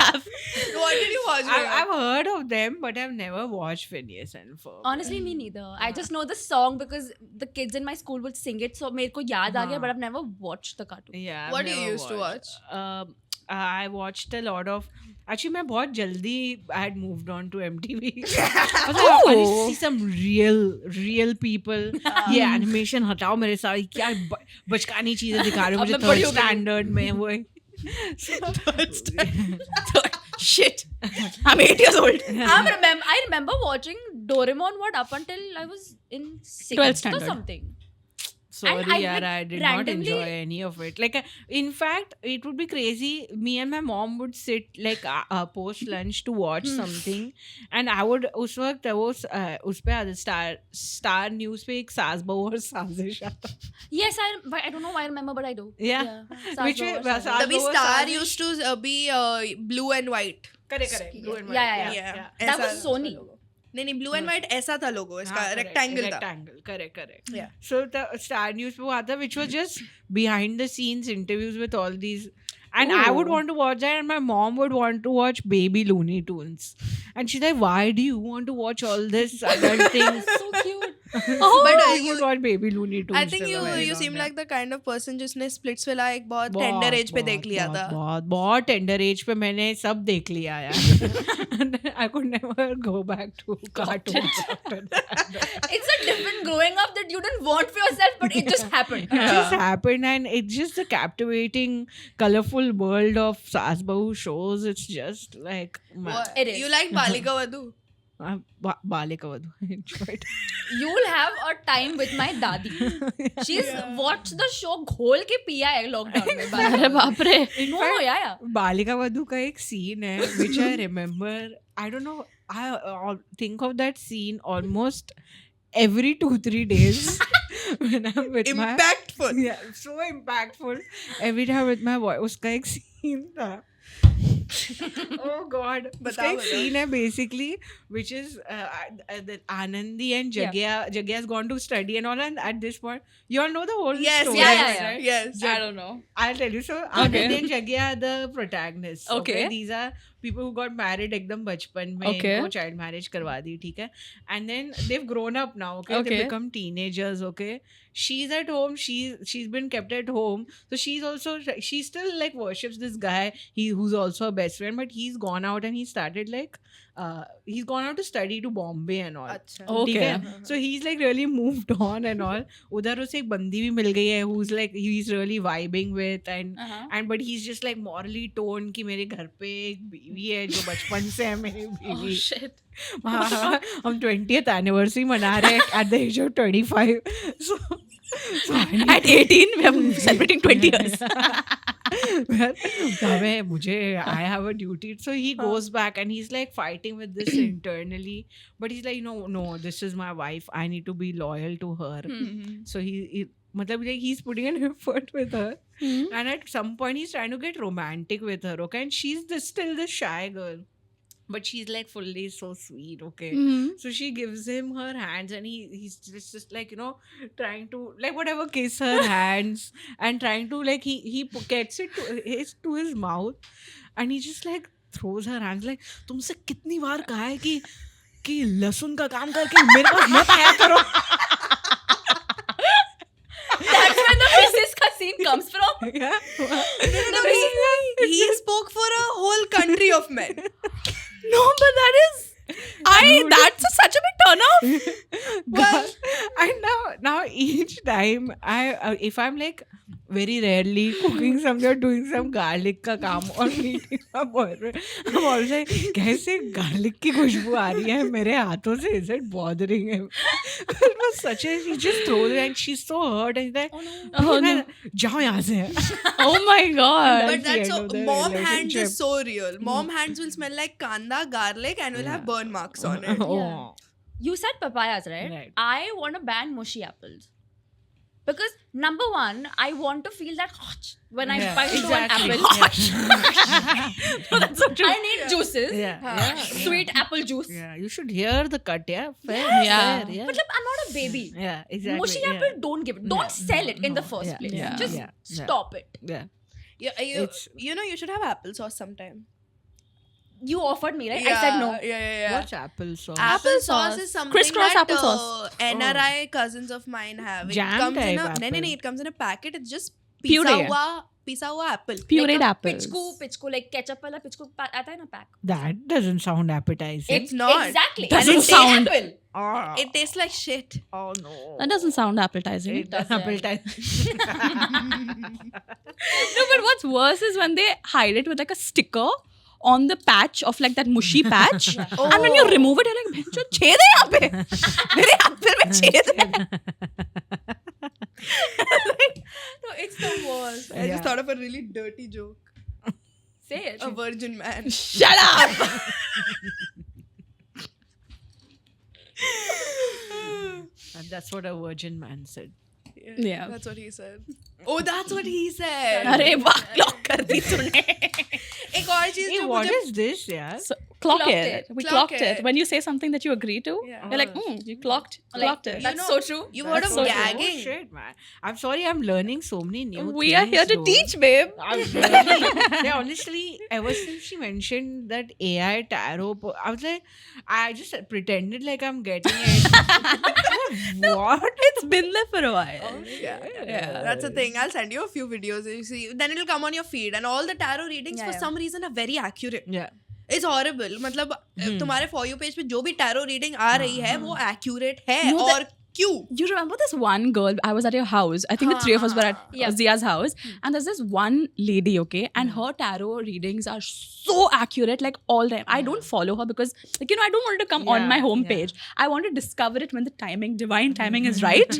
have. What did you watch growing up? I've heard of them, but I've never watched Phineas and Ferb. Honestly, me neither. I just know the song because the kids in my school would sing it. So मेरे को याद आ गया, but I've never watched the cartoon. Yeah. What I've do you never used to watch? I watched a lot of. Actually, मैं बहुत जल्दी I had moved on to MTV. I was like, I need to see some real people. ये animation हटाओ मेरे साथ. क्या बचकानी चीजें दिखा रहे हो मुझे अब मैं बड़ी third हो गई. standard में वो. Shit. I'm 8 years old. I remember watching Doraemon up until I was in 12th 6th or standard. something. Sorry, I, yaar, like, I did not randomly- enjoy any of it. Like, in fact, it would be crazy. Me and my mom would sit like post lunch to watch something, and I would उस वक्त वो उस पे आता Star News पे एक सास बहू और साजिश आता. Yes, I don't know why I remember, but I do. Yeah. Which तभी Star used to be blue and white. Correct. Blue and white. Yeah. That was Sony. नहीं ब्लू एंड व्हाइट ऐसा था लोगो इसका रेक्टेंगल था. Correct. Yeah. So the Star News पे वो आता which was just behind the scenes interviews with all these And I would Ooh. want to watch that, and my mom would want to watch Baby Looney Tunes. And she's like, "Why do you want to watch all this adult things?" So cute. But I you, would watch Baby Looney Tunes. I think till a very you long seem time. like the kind of person जिसने Splitsvilla एक बहुत tender age पे देख लिया था. बहुत tender as पे मैंने सब देख लिया यार. I could never go back to cartoons after that. It's a different growing up that you didn't want for yourself, but it just happened. It just happened, and it's just the captivating, colorful world of Saas Bahu shows. It's just like What? It is. You like Balika Vadhu? Balika Vadhu. I enjoyed. You'll have a time with my dadi. She's watched the show घोल के पिया है lockdown में. अरे बाप रे. No, yeah. Balika Vadhu का एक scene है which I remember. I don't know. I think of that scene almost every 2-3 days when I'm with my. Impactful. Yeah, so impactful. Every time with my boy, उसका एक scene था. Oh God, उसका एक बताओ. scene है basically, which is that Anandi and Jagya's gone to study and all, and at this point, you all know the whole Yes, story. yes, yeah. right? yes. I don't know. I'll tell you. So Anandi and Jagya are the protagonists. Okay. These are people who got married एकदम बचपन में. Okay. इनको child marriage करवा दी, ठीक है. And then they've grown up now. Okay, Okay. they become teenagers. Okay, she's at home. She's been kept at home. So she still like worships this guy. Who's also a best friend, but he's gone out and he started like he's gone out to study to Bombay and all. अच्छा. ठीक Okay. है? So he's like really moved on and all. उधर उसे एक बंदी भी मिल गई है who's like he's really vibing with and but he's just like morally torn कि मेरे घर पे एक बीवी है जो बचपन से है मेरी बीवी. Shit. हाँ, हम 20th anniversary मना रहे हैं at the age of 25. So At 18, we are celebrating 20 years. I have a duty. So he goes back and he's like fighting with this internally. But he's like, no, this is my wife. I need to be loyal to her. So matlab, like, he's putting an effort with her. And at some point he's trying to get romantic with her. Okay. And she's still the shy girl. But she's like fully so sweet, okay. So she gives him her hands, and he's just like, trying to like whatever kiss her hands and trying to like he gets it to his mouth, and he just like throws her hands like तुमसे कितनी बार कहा है कि लहसुन का काम करके मेरे पास मत आया करो. That's where the racist ka scene comes from. Yeah. No, he spoke for a whole country of men. No, but that is... that's such a big turn off. Well, and now each time if I'm like very rarely cooking something or doing some garlic का काम or meeting my boyfriend, I'm always like, कैसे garlic की खुशबू आ रही है मेरे हाथों से? Is it bothering him? It was such a, he just throws it and she's so hurt and he's like, Oh, no. जाओ यहाँ से. Oh my God. But That's that's the so end of the mom hands relationship. is so real. Mom hands will smell like kanda, garlic, and will have burn marks on it. Oh. You said papayas, right? Right. I want to ban mushy apples. Because number one, I want to feel that hot when I Yeah, bite into an exactly. apple. No, that's so true. I need juices. Yeah. Sweet apple juice. Yeah, you should hear the cut, yeah? Fair, Yeah. fair, yeah. But I'm not a baby. Yeah, exactly. Mushy yeah. apple, don't give it. Don't Yeah. sell it in the No, first yeah, place. yeah, Just yeah, yeah. stop it. Yeah. It's- You should have applesauce sometime. You offered me, right? I said no. Yeah. What's applesauce? Applesauce is something Crisscross that applesauce. NRI cousins of mine have. It Jam comes in type a apple. it comes in a packet. It's just Puree. पिसा हुआ apple. Pureed like apples. Pichku, like ketchup wala pichku आता है ना pack. That doesn't sound appetizing. It's not. Exactly. Doesn't And it tastes sound- apple. oh, It tastes like shit. oh no. That doesn't sound appetizing. It doesn't. appetizing. No, but what's worse is when they hide it with like a sticker on the patch of like that mushy patch. And when you remove it, you're like, "Bhencho, छेद है यहाँ पे. मेरे apple में छेद है." No, it's the worst. I Yeah. just thought of a really dirty joke. Say it. A virgin man. Shut up. And that's what a virgin man said. Yeah. That's what he said. Oh, that's what he said. अरे वाह, lock कर दी तूने. एक और चीज Hey, जो what मुझे is this, yeah? So, clock Clocked it. it. We Clock clocked it. it. When you say something that you agree to, Yeah. you're like, you clocked Like, it. that's know, so true. You've heard That's of so true. gagging. Oh, shit, man. I'm sorry, I'm learning so many new things. We are here to though. teach, babe. I'm really, yeah, honestly, ever since she mentioned that AI tarot, I was like, I just pretended like I'm getting it. What? It's been there for a while. Yeah, that's the thing. I'll send you a few videos. You see, then it'll come on your feed, and all the tarot readings Yeah, for yeah. some reason are very accurate. Yeah. It's horrible. मतलब तुम्हारे for you page पे जो भी tarot reading आ रही है वो accurate है No, और क्यों? You remember this one girl? I was at your house. I think the three of us were at Yeah. Zia's house. And there's this one lady, okay? And her tarot readings are so accurate, like all time. I don't follow her because, like, I don't want it to come on my homepage. I want to discover it when the divine timing is right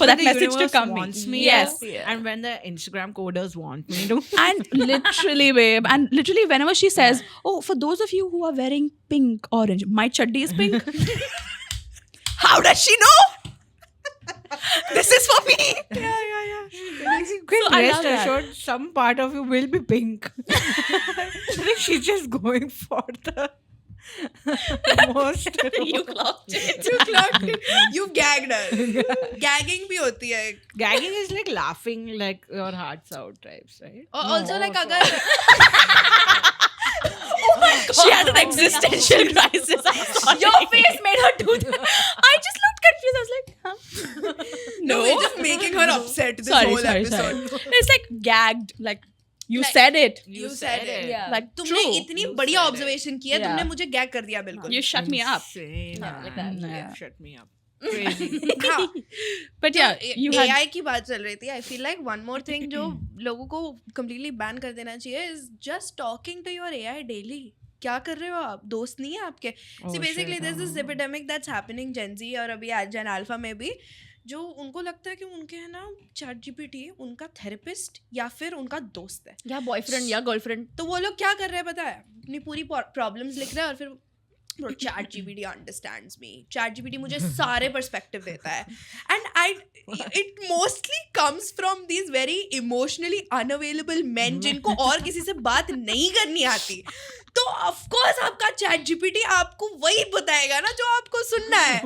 for that The message to universe come wants me. me Yes. to, and when the Instagram coders want me to. And literally, babe, and literally whenever she says, oh, for those of you who are wearing pink, orange, my chaddi is pink. How does she know? This is for me. Quick, So I rest love that. assured, some part of you will be pink. Like she's just going for the most. You clocked it. You clocked it. You've gagged us. Gagging भी होती है. Gagging is like laughing like your heart's out types, right? Also like अगर She had an existential crisis. I'm sorry. Your face made her do that. I just looked confused. I was like, huh? no, we're just making her upset this Sorry, whole sorry, episode. sorry. It's like gagged. Like, you Like- said it. You said it. Yeah. Like, तुमने true. इतनी You बढ़िया said it. Observation किया Yeah. तुमने मुझे gag कर दिया बिल्कुल. You shut me up. Insane, Yeah, like man. that. Yeah. Shut me up. Crazy. हाँ. But yeah, you had. AI की बात चल रही थी. I feel like one more thing जो लोगों को completely ban कर देना चाहिए is just talking to your AI daily. क्या कर रहे हो आप? दोस्त नहीं है आपके? Oh, See, basically shit, there's this हाँ. epidemic that's happening Gen Z और अभी Gen Alpha में भी, जो उनको लगता है कि उनके है ना ChatGPT उनका थेरेपिस्ट या फिर उनका दोस्त है. या बॉयफ्रेंड या गर्लफ्रेंड. तो वो लोग क्या कर रहे हैं पता है? अपनी पूरी प्रॉब्लम्स लिख रहे हैं और फिर Bro, ChatGPT understands me. ChatGPT मुझे सारे perspective देता है. And it mostly comes from these very emotionally unavailable men जिनको और किसी से बात नहीं करनी आती. तो of course आपका ChatGPT आपको वही बताएगा ना जो आपको सुनना है.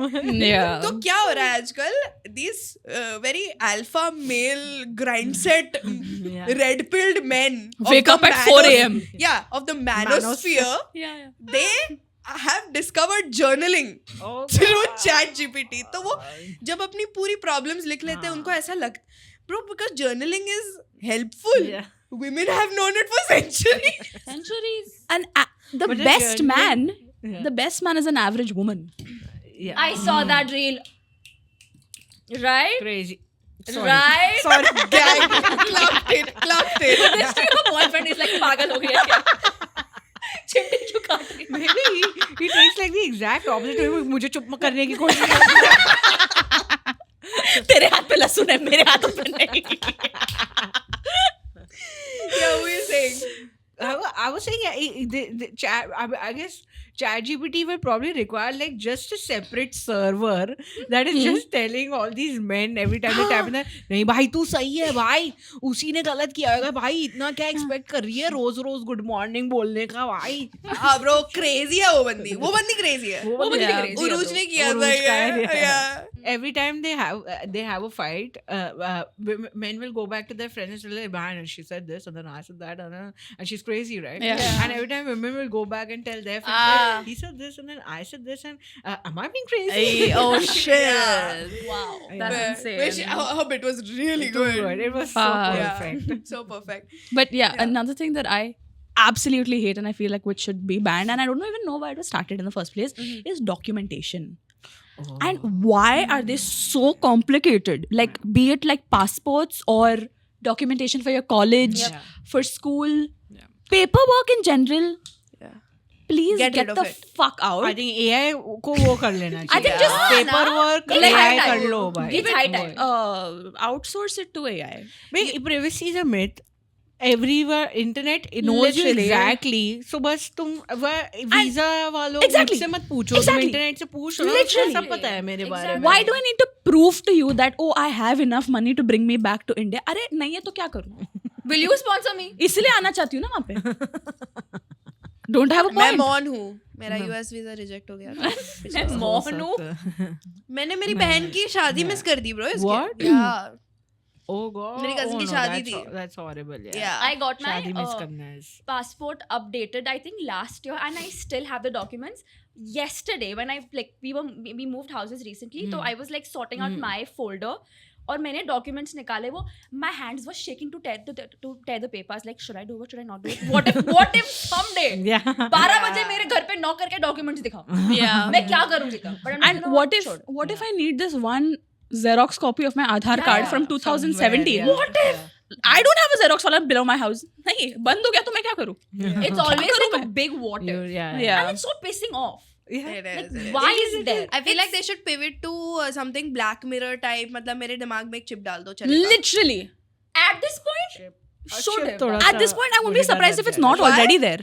Yeah. तो क्या हो रहा है आजकल? These very alpha male grind set red pilled men of Wake the up at 4 a.m. Yeah, of the manosphere. Yeah. They have discovered journaling Oh, through God. ChatGPT. तो वो जब अपनी पूरी problems लिख लेते हैं हाँ. उनको ऐसा लगता, bro, because journaling is helpful. Yeah. Women have known it for centuries. Centuries. And the But the best journey- man, Yeah. the best man is an average woman. Yeah. I saw that reel. Right? Crazy. Sorry. Right? Sorry. Gag. Clocked it. This to your boyfriend is like पागल हो गया क्या? चिमटी क्यों काट रही? Maybe he takes like the exact opposite way. मुझे चुप करने की कोशिश करता है. तेरे हाथ पे लहसुन है, मेरे हाथों पे नहीं. Yeah, what are you saying? I was saying, the chat. I guess ChatGPT will probably require like just a separate server that is just telling all these men every time they type in that. नहीं भाई तू सही है भाई, उसी ने गलत किया होगा भाई, इतना क्या expect कर रही है रोज गुड मॉर्निंग बोलने का भाई. हाँ bro, crazy है वो बंदी crazy है. वो बंदी Yeah. crazy है उरूज तो. ने किया उरूज था का है, ये. Yeah. Every time they have a fight, men will go back to their friends and say, like, man, and she said this and then I said that and she's crazy, right? Yeah. And every time women will go back and tell their friends, Ah. like, he said this and then I said this and am I being crazy? Oh shit. Yeah. Wow. Yeah. That's But- insane. but her bit was really Too good. It was so Ah. perfect. So perfect. But yeah, another thing that I absolutely hate and I feel like which should be banned, and I don't even know why it was started in the first place, is documentation. Oh. And why are they so complicated? Like, be it like passports or documentation for your college, Yep. for school, Yeah. paperwork in general. Yeah. Please Get get, rid of the it. fuck out. I think AI को वो कर लेना चाहिए. I think just paperwork It's high AI time. कर लो भाई. It's high time. Outsource it to AI. Wait, privacy is a myth. Everywhere internet knows you Literally. exactly. So बस तुम visa वालों Exactly. मुझसे मत पूछो. तुम Exactly. इंटरनेट से पूछ लो. Literally. सब पता है मेरे बारे में. Why do I need to prove to you that I have enough money to bring me back to India? अरे नहीं है तो क्या करूँ? Will you sponsor me? इसलिए आना चाहती हूँ ना वहाँ पे. Don't have a मैं point. मौन हूँ. मेरा No. यूएस वीजा रिजेक्ट हो गया था पिछले साल। मोहनू मैंने मेरी बहन की शादी मिस कर दी ब्रो What? या Oh god. मेरी cousin Oh, की no, शादी that's थी। That's horrible. Yeah. या I got my शादी miss करना है. passport updated I think last year and I still have the documents. Yesterday when I like we moved houses recently, so I was like sorting out my folder और मैंने documents निकाले वो my hands were shaking to tear the papers like should I do it, should I not do it, what if someday Yeah. 12 बजे मेरे घर पे knock करके documents दिखाओ Yeah. मैं क्या करूँगी तब? But I'm just And gonna what if छोड़. I need this one Xerox copy of my Aadhaar Yeah, card yeah, from 2017? yeah. What if I don't have a Xerox वाला below my house? नहीं बंद हो गया तो मैं क्या करूँ? It's always like a big what if. Yeah. Yeah. And it's so pissing off. Yeah. It Like, is, it is. why is it there? I feel like they should pivot to something Black Mirror type. मतलब मेरे दिमाग में एक chip डाल दो चलेगा। Literally. At this point, should Chip have. थोड़ा At this सा point, I won't be मुझे डर surprised if लग it's जाएगा. not already there.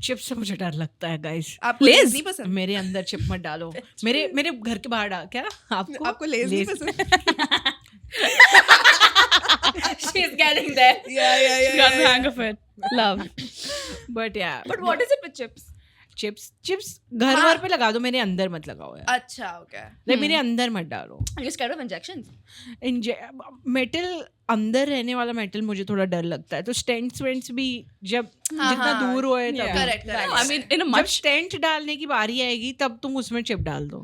चिप से मुझे डर लगता है गाइस. आपको Lays? लेज़ नहीं पसंद? मेरे अंदर चिप मत डालो. मेरे घर के बाहर डाल. क्या आपको? आपको लेज़ नहीं पसंद? She's getting there. She got the hang of it. Love. But yeah. But what is it with chips? Chips घर हाँ. वर पे लगा दो, मेरे अंदर मत लगाओ यार. अच्छा ओके। Like मेरे अंदर मत डालो. Are you scared of injections? Metal अंदर रहने वाला मेटल मुझे थोड़ा डर लगता है. तो स्टेंट्स वेंट्स भी जब हाँ, जितना हाँ. दूर होए Yeah. तब Correct, correct. No, I mean, in a जब much स्टेंट डालने की बारी आएगी तब तुम उसमें चिप डाल दो.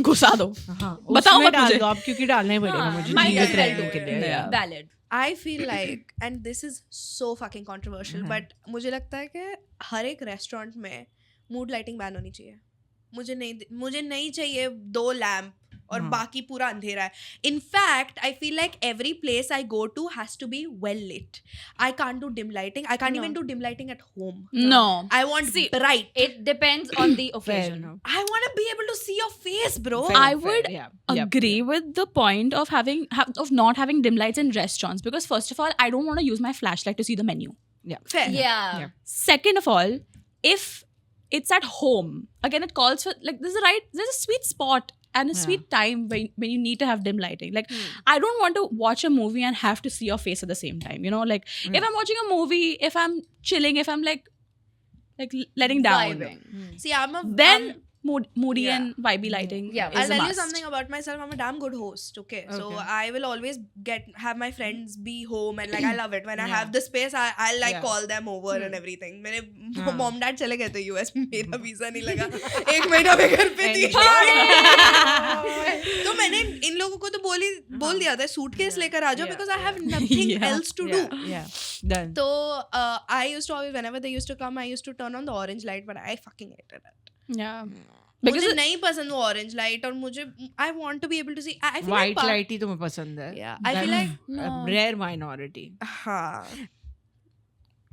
घुसा दो. हाँ, बताओ उसमें मत डाल मुझे. दो आप, क्योंकि डालना ही पड़ेगा मुझे Might जीवित as well रहने do के it. लिए. Yeah. Valid. I feel like, and this is so fucking controversial, but मुझे लगता है कि हर एक रेस्टोरेंट में मूड लाइटिंग बैन होनी चाहिए. मुझे नहीं चाहिए 2 लैम्प और बाकी पूरा अंधेरा है. In fact I feel like every place I go to has to be well lit. I can't do dim lighting. I can't even do dim lighting at home. No. I want See, bright. It depends on the Fair occasion. enough. I want to be able to see your face, bro. Fair, I fair, would yeah, yep, agree yep. with the point of of not having dim lights in restaurants, because first of all, I don't want to use my flashlight to see the menu. Fair. Yeah. Yeah. Second of all, if it's at home, again, it calls for like there's a sweet spot and a Yeah. sweet time when you need to have dim lighting. Like I don't want to watch a movie and have to see your face at the same time. You know, like if I'm watching a movie, if I'm chilling, if I'm like letting down, Vibing. See, then moody yeah. and vibey lighting. Yeah. is I'll a tell you must. something about myself. I'm a damn good host. Okay, so Okay. I will always have my friends be home, and like I love it when I Yeah. have the space. I'll like Yeah. call them over and everything. मेरे हाँ. mom dad चले गए थे US में, मेरा visa नहीं लगा. 1 महीना में घर पे थी. तो मैंने इन लोगों को तो बोल दिया था सूटकेस लेकर आ जाओ, Yeah. because I have nothing Yeah. else to do. Yeah, done. So I used to always, whenever they used to come, I used to turn on the orange light, but I fucking hated it. Yeah. मुझे Because नहीं पसंद वो orange light, और मुझे I want to be able to see. I feel White like light ही तुम्हें पसंद है. Yeah, I feel like No. Rare minority. हाँ.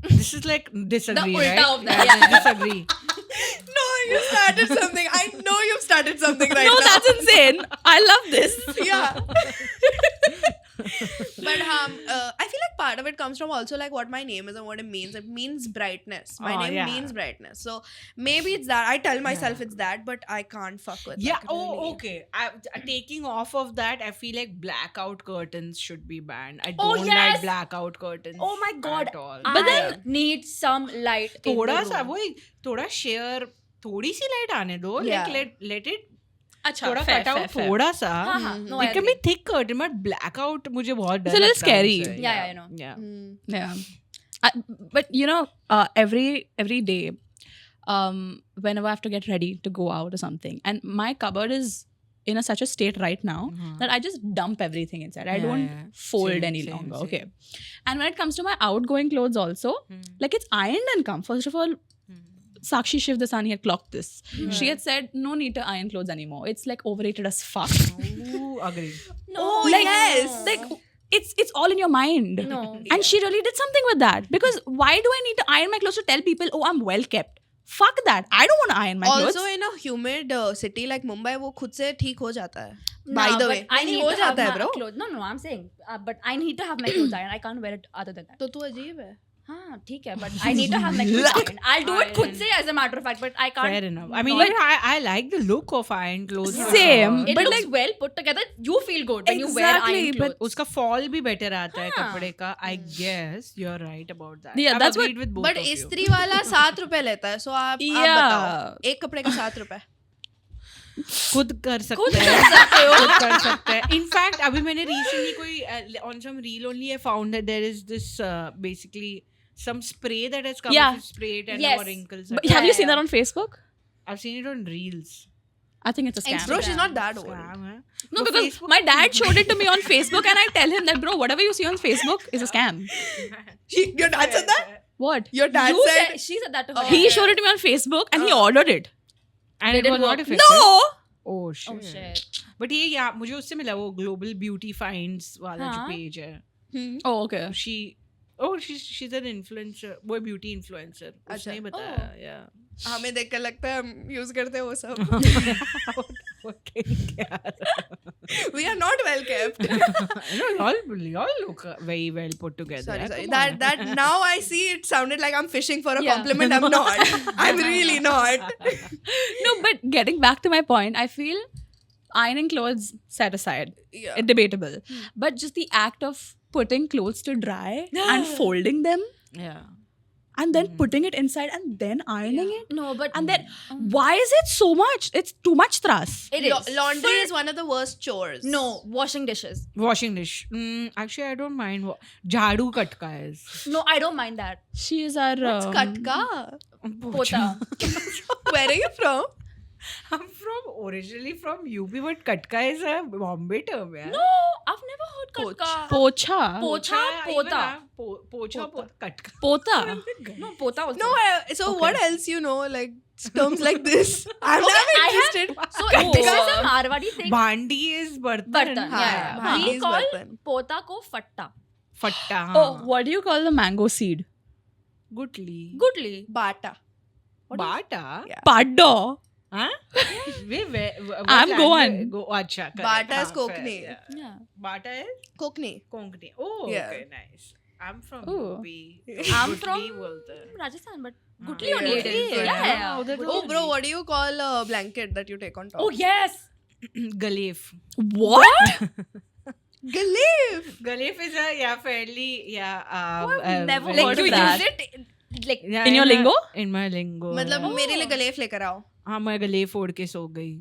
This is like disagree, ulta right? of that, Yeah, disagree. No, you started something. I know you've started something right no, now. that's insane. I love this. Yeah. But I feel like part of it comes from also like what my name is and what it means. It means brightness. My name yeah. means brightness. So maybe it's that. I tell myself it's that, but I can't fuck with Yeah. that. Really. Oh, okay. Taking off of that, I feel like blackout curtains should be banned. I Oh, don't yes! like blackout curtains. Oh my God. At all. But then need some light. in the थोड़ा सा room. वही थोड़ा share, थोड़ी सी light आने दो. Yeah. Like let it अच्छा, थोड़ा fair, cut out fair, fair. थोड़ा सा. हाँ, हाँ. No, I It can be agree. thick curtain, but blackout मुझे बहुत डर It's a little लगता है scary. उनसे. Yeah, I know. Yeah. Hmm. Yeah. But you know, every day, whenever I have to get ready to go out or something, and my cupboard is in such a state right now that I just dump everything inside. I Yeah, don't yeah. fold Same, any same, longer. same. Okay. And when it comes to my outgoing clothes also, like it's ironed and come. First of all, Sakshi Shivdasani had clocked this. She had said no need to iron clothes anymore. It's like overrated as fuck. Ooh, agree. No, Like, yes. like it's all in your mind. No. And she really did something with that. Because why do I need to iron my clothes to tell people, oh, I'm well kept? Fuck that. I don't want to iron my Also clothes. in a humid city like Mumbai, वो खुद से ठीक हो जाता है. Nah, By the but way, I नहीं need हो to have जाता है my bro. clothes. No, I'm saying, but I need to have my clothes ironed. I can't wear it other than that. तो तू अजीब है. हाँ ठीक है, but I need to have magnificent. I'll do it खुद से as a matter of fact, but I can't. Fair enough. I mean, not- even I like the look of iron clothes. Same. It but looks like- well put together. You feel good when you wear Exactly, iron but clothes. उसका fall भी better आता है हाँ. कपड़े का. I guess you're right about that. Yeah, I've that's what- agreed with both but of you. इस्त्री वाला 7 रुपए लेता है, सो आप Yeah. बताओ एक कपड़े का 7 रुपए. खुद कर सकते खुद हैं. कर सकते हो. खुद कर सकते हैं. In fact, अभी मैंने recently कोई on some reel only I found that there is this basically some spray that has come Yeah. with spray and Yes. more wrinkles. But Yeah, have you seen yeah. that on Facebook? I've seen it on reels. I think it's a scam. Bro, she's not that old. Scam, huh? No, So because Facebook- my dad showed it to me on Facebook, and I tell him that, bro, whatever you see on Facebook is a scam. Your dad said that? What? Your dad You said? she said that to her. He showed it to me on Facebook, and he ordered it. And it Did it was not work? effective. No. Oh shit. Oh shit. But ये या मुझे उससे मिला वो Global Beauty Finds वाला जो हाँ. page है. Oh, okay. She's an influencer, वो beauty influencer. अच्छा. उसने ही बताया. Yeah. हमें देख कर लगता है हम यूज करते हैं वो सब. We are not well kept. No, y'all look very well put together. Sorry. Come on. That now I see it sounded like I'm fishing for a Yeah. compliment. I'm not. I'm really not. No, but getting back to my point, I feel ironing clothes set aside, Yeah. debatable. But just the act of putting clothes to dry and folding them Yeah. and then putting it inside and then ironing it. No, but And then, why is it so much? It's too much thrust. it is. Laundry is one of the worst chores. No, washing dishes. Washing dish. Actually, I don't mind. Jhadu katka is. No, I don't mind that. She is our. What's katka? Pota. Where are you from? I'm originally from UP, but katka is a Bombay term. Yeah. No, I've never heard katka. Pocha. Pocha, pota. Pocha, katka. Pota. No, pota also. No, so what else you know? Like terms like this. I'm Okay, never I have- interested. So this is a Marwadi thing. Bhandi is bartan. Bartan. हाँ, Yeah. bhandi We is call bartan. pota ko fatta. Fatta. Oh, what do you call the mango seed? Gutli. Goodly. Bata. Bata. Yeah. Paddo. Huh? I'm Goan. अच्छा. correct. Bata is हाँ, Konkani. fair, yeah. Yeah. Bata is Konkani. Konkani. Oh, Yeah. okay, nice. I'm from Oh. UP. I'm Gutli from बोलते हैं. Rajasthan, but हाँ. Goodly only it is. Yeah. Yeah, yeah. उधर तो Oh, bro, what do you call a blanket that you take on top? Oh yes. Galef. What? Galif. Galef is fairly Never Like, heard you of that. use it. Like yeah, In your lingo? In my lingo. मतलब yeah. मेरे लिए गलेफ लेकर आओ. हाँ मैं गलेफ ओढ़ के सो गई.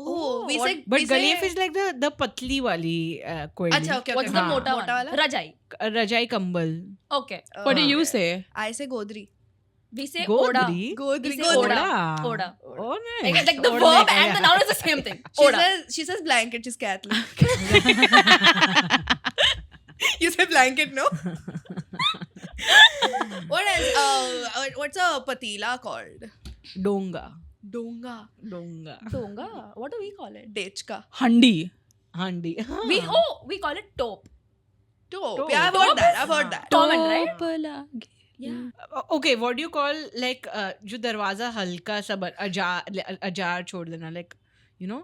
Oh, we say. But we say- गलेफ is like the पतली वाली कोयली. अच्छा, okay, what's okay. the हाँ. mota Mota one? wala? Rajai. रजाई कंबल. Okay. What do you Okay. say? I say godri. We say oda. Godri. Godri. We say Godra. Oda. Oh Like, nice. like the ओढ़ने verb का, and the yeah. noun is the same thing. Oda. She says blanket. She's Catholic. You say blanket, no? What else? What's a patila called? डोंगा. Donga. डोंगा. Donga. What do we call it? Dechka. Handi. हांडी. We call it top. Dope. Yeah, I've heard that. I've heard that. Common, right? Topalagi. Yeah. Okay, what do you call like जो दरवाजा हल्का सा अजार छोड़ देना, like you know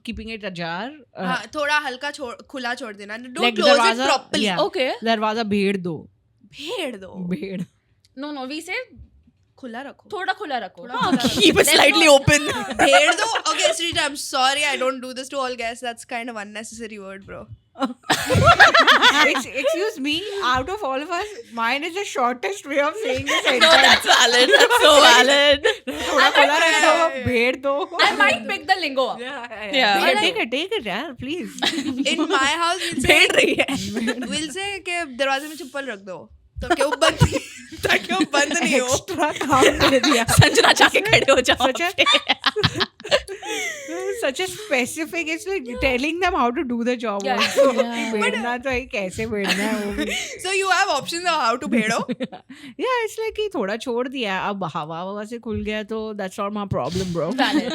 keeping it ajar. हाँ, थोड़ा हल्का खुला छोड़ देना. Don't Like close it दरवाजा, properly. yeah. Okay. दरवाजा भेड़ दो. भेड़ दो. भेड़. No, we say खुला रखो. थोड़ा खुला रखो. थोड़ा खुला रखो. Keep it There's slightly no- open. भेड़ दो. Okay, Srija, I'm sorry. I don't do this to all guests. That's kind of unnecessary word, bro. Excuse me, out of all of us, mine is the shortest way of saying this. No, that's valid. That's so valid. थोड़ा खुला रख दो, भेड़ दो. I might pick the lingo up. Yeah. Take it, यार, please. In my house, we'll say, भेड़ रही है. we'll say कि दरवाजे में चप्पल रख दो. ताकि वो बंद नहीं हो. Extra काम दे दिया. संजना जाके खड़े हो जाओ. Such a specific, it's like telling them how to do the job. Yeah. also. Yeah. भेड़ना तो है, कैसे भेड़ना है वो भी. So you have options of how to भेड़ो. Yeah, it's like कि थोड़ा छोड़ दिया, अब हवा से खुल गया तो that's not my problem, bro. Valid.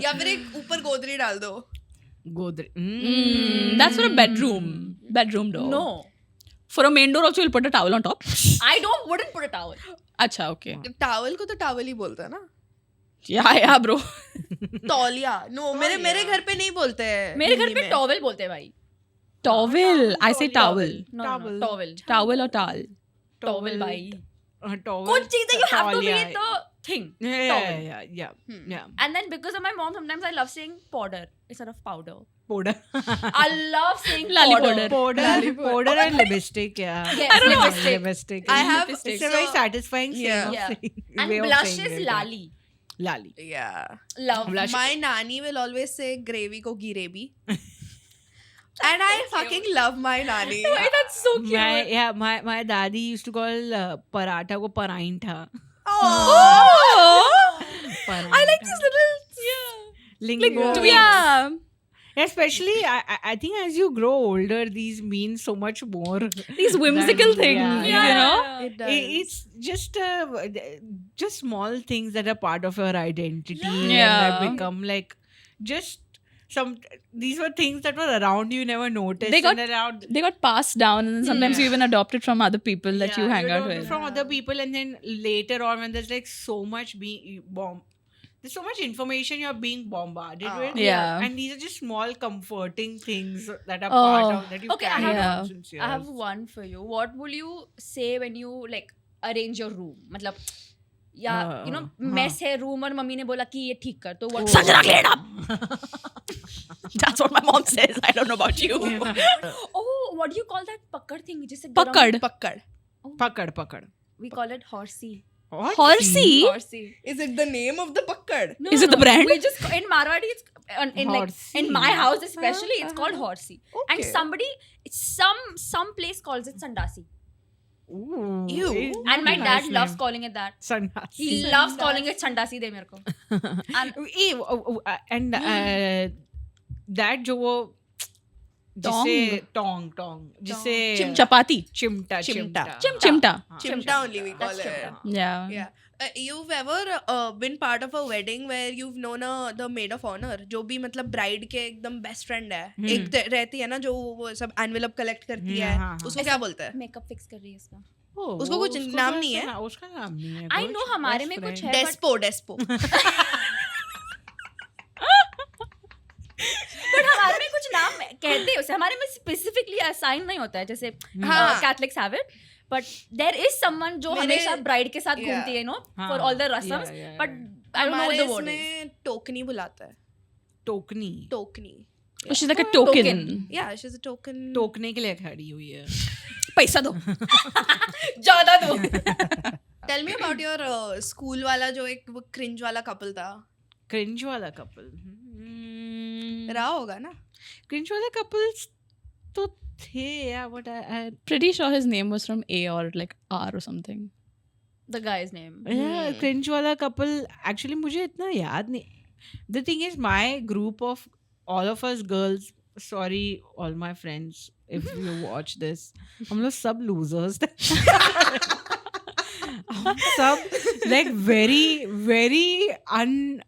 या फिर एक ऊपर गोदरी डाल दो. गोदरी. That's for a bedroom. Bedroom door. No. For a main door also, you'll put a towel on top. I wouldn't put a towel. अच्छा, okay. टावल को तो towel ही बोलते हैं ना. Yeah, bro. तौलिया. No, मेरे घर पे नहीं बोलते हैं. मेरे घर हिंदी पे में. टॉवल बोलते हैं भाई. Towel. I say towel. No, no, towel. Towel or towel. Towel भाई towel. कुछ चीजें you have to towel, be yeah. the thing. Yeah, towel. yeah. And then because of my mom, sometimes I love saying powder instead of powder. Powder. I love saying Lolly powder. Powder and lipstick, yeah. Yes, I don't know. Lipstick. I have It's a so- very satisfying Yeah. Yeah. way And of blush saying is it. lali. Lali. Yeah. Love. Blush. My nanny will always say gravy ko girebi. And I fucking love my nanny. Why, that's so cute. My daddy used to call paratha ko paraintha. Oh! I like these little Lingo. yeah. Especially, I think as you grow older, these mean so much more. These whimsical than- things, yeah. you know. It does. It's just small things that are part of your identity and Yeah. that become like just some. These were things that were around you never noticed. They got- and around. They got passed down, and then sometimes you even adopt it from other people that you hang out know with. from other people, and then later on when there's like so much there's so much information you're being bombarded with. Yeah. And these are just small comforting things that are Oh. part of that you Okay, I carry have- on since I have years. one for you. What will you say when you like arrange your room? मतलब या you know mess है room और mummy ने बोला कि ये ठीक कर तो what? Sanjana, clean it up. That's what my mom says. I don't know about you. Oh, what do you call that पकड़ thing? जिससे गरम- Pakkad. Pakkad. Pakad. We call it horsey. What? Horsey. Horsey. Is it the name of the pakkad? No, Is it the brand? We just in Marwadi, it's in like Horsey. in my house especially, it's called horsey. And Okay. somebody, some place calls it sandasi. Ooh. Ew. it's And my a dad nice loves name. calling it that. Sandasi. He loves calling it sandasi de mere ko. And that जो वो जिसे tong जिसे Chapati. चिमटा Chimta. Chimta only we call That's it. chimta. Yeah. Yeah. You've ever been part of a wedding where you've known the maid of honor जो भी मतलब bride के एकदम best friend है एक रहती है ना जो वो सब envelope collect करती है हाँ, हाँ. उसको क्या बोलते हैं Makeup fix कर रही है इसका. उसको कुछ नाम नहीं है? उसका नाम नहीं है I know हमारे में कुछ है. despo But हमारे में कुछ नाम कहते हैं उसे. हमारे में specifically assign नहीं होता है जैसे हाँ. Catholics have it. But there is someone जो मेरे- हमेशा bride के साथ Yeah. घूमती है, you know, हाँ. for all the rasams. Yeah. But I don't know what हमारे the word is. इसमें टोकनी बुलाता है टोकनी Oh, she's like a token. yeah she's a token टोकने के लिए खड़ी हुई है पैसा दो. ज़्यादा दो. tell me about your school वाला जो एक वो cringe वाला couple था क्रिंज वाला कपल रहा होगा ना क्रिंज वाले कपल्स तो थे या but I Pretty sure his name was from A or like R or something. The guy's name. Cringe वाला कपल एक्चुअली मुझे इतना याद नहीं the thing is my group of all of us girls sorry all my friends if you watch this हम लोग सब losers थे हम सब like very un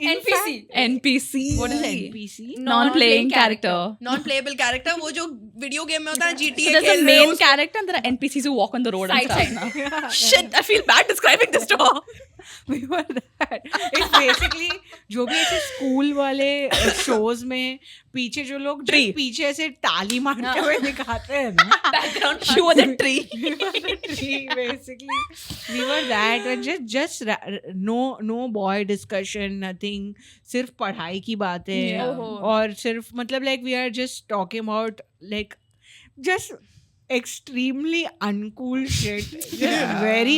NPC. NPC. What is NPC? Non-playing character. Non playable character वो जो video game में होता है So GTA there's a खेल रहे main हो character and there are NPCs who walk on the road and Side, stuff. Now. Shit, I feel bad describing this to her. We were that. It's basically जो भी ऐसे school वाले shows में पीछे जो लोग just Tree. पीछे ऐसे ताली मारते हुए दिखाते हैं ना Background. She was a tree. we were a tree basically we were that and no boy discussion nothing सिर्फ पढ़ाई की बातें Yeah. ओहो. और सिर्फ मतलब like we are just talking about like just extremely uncool shit just very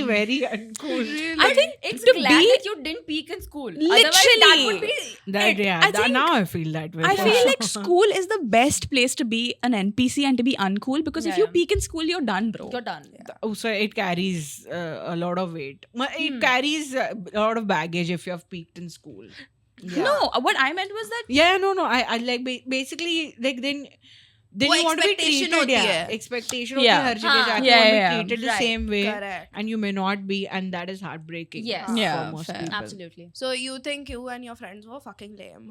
uncool I think it's to glad be- that you didn't peak in school. Otherwise, that Literally. would be that yeah I think- now I feel that way I for feel sure. like school is the best place to be an NPC and to be uncool because if Yeah, you yeah. peak in school, you're done, bro. you're done. Oh, so it carries a lot of weight. It carries a lot of baggage if you have peaked in school. Yeah. No, what I meant was that Yeah, no. I like basically like then वो you want to be expectation treated. होती Yeah, है. expectation होती है Yeah. हर जगह हाँ. जाके Yeah, you want to yeah, be treated the right. same way, Correct. and you may not be, and that is heartbreaking. Yes. Yeah, for most fair. people. Absolutely. So you think you and your friends were fucking lame?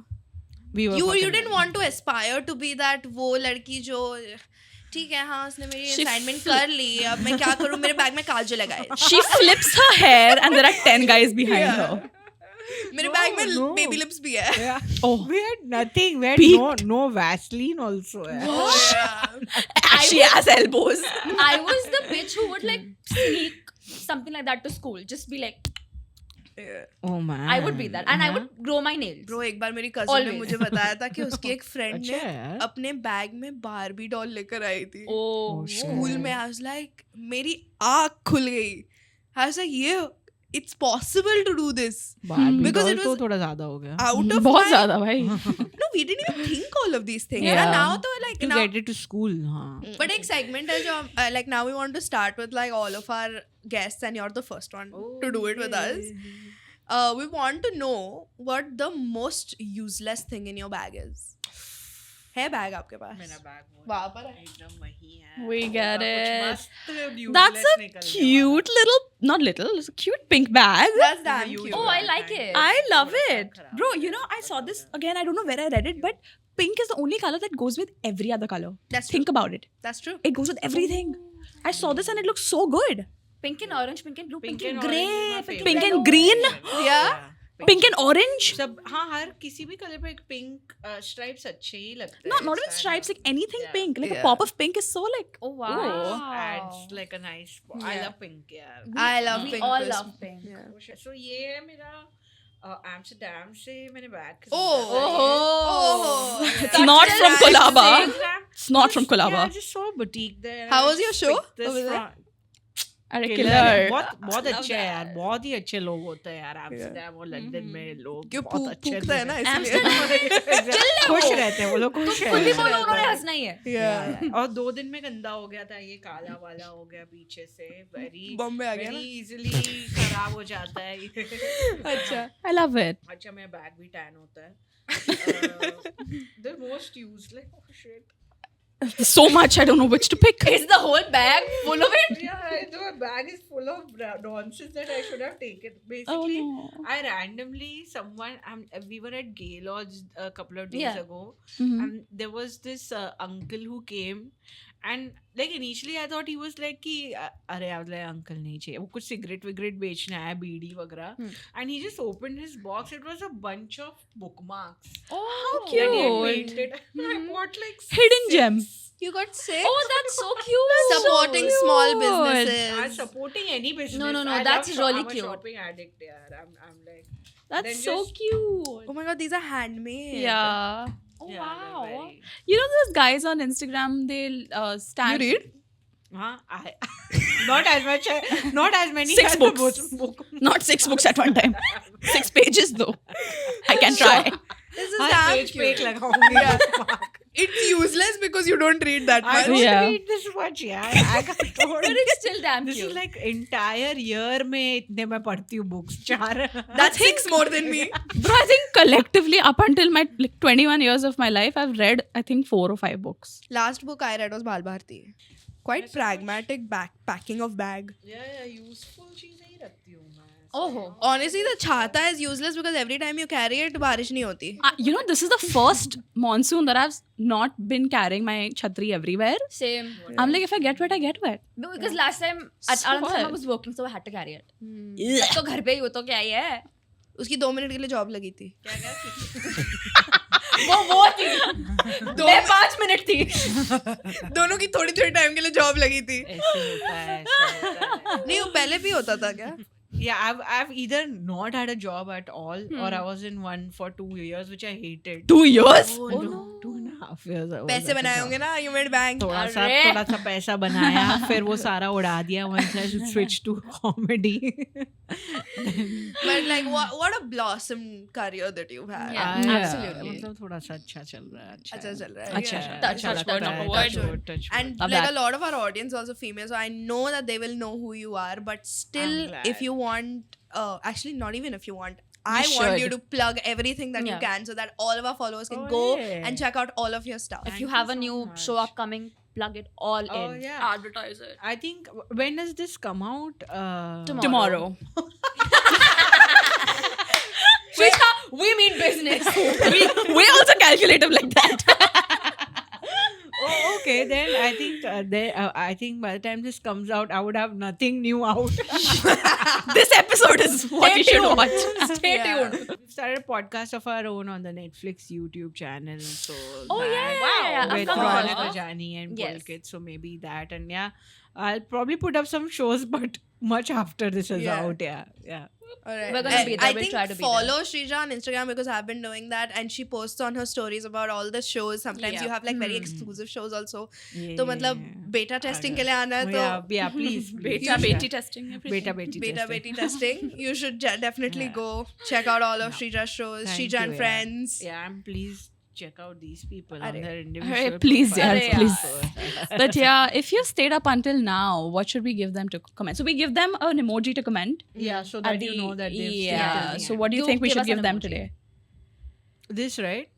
We were You fucking didn't lame. want to aspire to be that वो लड़की जो ठीक है हाँ उसने मेरी She assignment कर ली अब मैं क्या करूँ मेरे बैग में काजल लगाए she flips her hair and there are 10 guys behind her. मेरे बैग में no. बेबी लिप्स भी है Yeah. Oh, We had nothing. We had Peaked. no Vaseline also. Yeah. Yeah. Ashley Bushy ass elbows. I was the bitch who would like sneak something like that to school. Just be like, Oh man. I would be that, and I would grow my nails. Bro एक बार मेरी cousin ने Always. मुझे बताया था कि उसकी एक friend अच्छा ने यार. अपने बैग में बारबी डॉल लेकर आई थी Oh, shit. स्कूल में. आई वाज लाइक मेरी आँख खुल गई. आई वाज लाइक ये it's possible to do this Barbie Because doll it तो was- थोड़ा ज्यादा हो गया. out of बहुत my ज़्यादा भाई. no we didn't even think all of these things. Yeah. And now तो like To now get it to school, हाँ. but एक segment है जो like now we want to start with like all of our guests and you're the first one to do it with us. We want to know what the most useless thing in your bag is. है bag आपके पास? मेरा bag वहाँ पर है? एकदम वही है. We get कुछ it. मस्त useless That's a निकलने cute little, not little, it's a cute pink bag. That's damn You- cute. Oh, I like it. I love थोड़ा सा it. खराब. Bro, you know, I saw this again. I don't know where I read it, but pink is the only color that goes with every other color. That's true. Think about it. That's true. It goes with everything. I saw this and it looks so good. pink and orange, pink and blue, pink, Pink and and grey, orange is my pink, Pink yellow. and green. Yeah. Pink and orange. सब हाँ हर किसी भी colour पे एक pink stripes अच्छे ही लगते हैं. Not even stripes, like anything Yeah. pink. Like a Yeah. pop of pink is so like. Oh wow. Adds like a nice. I Yeah. love pink यार. I love We pink. all person. love pink. Yeah. So ये है मेरा Amsterdam से मैंने bag Oh. Oh. It's not from Colaba. It's not from Yeah, Colaba. I just saw a boutique there. How I was your just show picked this over there? from- अरे Killer. killer. बहुत Love अच्छे हैं यार. that. बहुत ही अच्छे लोग होते हैं यार एम्स्टरडम और लंदन में लोग क्यों बहुत अच्छे फूकता है ना इसलिए. खुश रहते हैं वो लोग खुश खुद भी हैं. बोलो उन्होंने हंसना ही है. Yeah. और 2 दिन में गंदा हो गया था ये काला वाला हो गया पीछे से वेरी बॉम्बे आ गया वेरी ना. इजीली खराब हो जाता है ये. अच्छा. I love it. अच्छा मेरा बैग भी टैन होता है. The most useless shit. So much, I don't know which to pick. Is the whole bag full of it? Yeah, my bag is full of nonsense that I should have taken. Oh Basically, no. I randomly we were at Gaylord's a couple of days Yeah. ago, Mhm. and there was this uncle who came, and like initially I thought he was like कि अरे I was like uncle नहीं चाहिए वो कुछ cigarette विगरेट बेचना है बीड़ी वगैरह, and he just opened his box. It was a bunch of bookmarks. Oh, that he had cute. painted. I bought like Hidden 6. gem. You got sick? Oh, that's so cute. Supporting small cute. I'm businesses. supporting any business. No, I that's love really I'm cute. a shopping addict, yeah. I'm like. That's Then so just- cute. Oh my god, these are handmade. Yeah. Oh Yeah, they're wow. very- You know those guys on Instagram, they'll stand. You read? Huh? Not as much. Not as many. 6 as the books. book. Not 6 books at one time. 6 pages though. I can try. This is her damn page पे एक cute. लगाऊंगी. It's useless because you don't read that I much. don't Yeah. read this much, yeah. I got told. But it's still damn This cute. is like entire year में इतने मैं पढ़ती हूँ books 4. That's 6 more than me. Bro, I think collectively up until my like 21 years of my life, I've read I think 4 or 5 books. Last book I read was Bal Bharti. Quite pragmatic packing of bag. Yeah, useful चीजें ही रखती हूँ मैं. Oh. Honestly, the chhata is useless because every time you carry it, बारिश नहीं होती. You know, this is the first monsoon that I've not been carrying my chhatri everywhere. Same. I'm like, if I get wet, I get wet. Because last time at So Anand I what? was working, so I had to carry it. तो घर पे ही हो तो क्या ही है? उसकी 2 minute के लिए जॉब लगी थी. वो थी. मैं 5 मिनट थी. दोनों की थोड़ी थोड़ी टाइम के लिए जॉब लगी थी. ऐसे होता है, ऐसे होता है. नहीं वो पहले भी होता था क्या? Yeah, I've either not had a job at all or I was in one for 2 years, which I hated. 2 years? Oh, no. 2.5 years. I was पैसे at a बनाए job. होंगे ना, you made bank. थोड़ा सा पैसा बनाया फिर वो सारा उड़ा दिया once I switched to comedy. But like what a blossom career that you've had. Yeah. Absolutely. मतलब थोड़ा सा अच्छा चल रहा है. अच्छा चल रहा है. अच्छा, Yeah. touch, अच्छा touch, लगता touch, है, touch, touch wood, touch wood. And Love like that. a lot of our audience is also female, so I know that they will know who you are. But still, I'm glad. if you want, actually not even if you want, I You want you should. to plug everything that you Yeah. can so that all of our followers can Oh, go yeah. and check out all of your stuff. If Thank you you have a so new much. show upcoming, plug it all Oh, in. yeah. Advertise it. I think when does this come out? Tomorrow. We mean business. we also calculative like that. Oh, okay. Then I think by the time this comes out, I would have nothing new out. This episode is what you should watch. Stay Yeah. tuned. We've started a podcast of our own on the Netflix YouTube channel. So Oh, that- yeah, yeah, yeah. with Of course. Ronak Rajani and Yes. Pulkit. So maybe that, and yeah, I'll probably put up some shows, but much after this is Yeah. out. Yeah. All right. We're gonna be there. I We'll think try to be follow Shrija on Instagram because I've been doing that, and she posts on her stories about all the shows. Sometimes Yeah. you have like very Hmm. exclusive shows also. Yeah. तो मतलब beta testing के लिए आना है तो yeah, please. Beta, beti testing. Beta, beti. beta testing. testing. You should definitely Yeah. go check out all of Shrija's shows. Thank Shrija you, and yeah. Friends. Yeah, and please check out these people on Arre. their individual please, profiles yes, please. also. But yeah, if you stayed up until now, what should we give them to comment? So we give them an emoji to comment. Yeah, so At that you the- know that they've stayed yeah. till the So end. what do you Do think we give should us give an them emoji. today? This, right?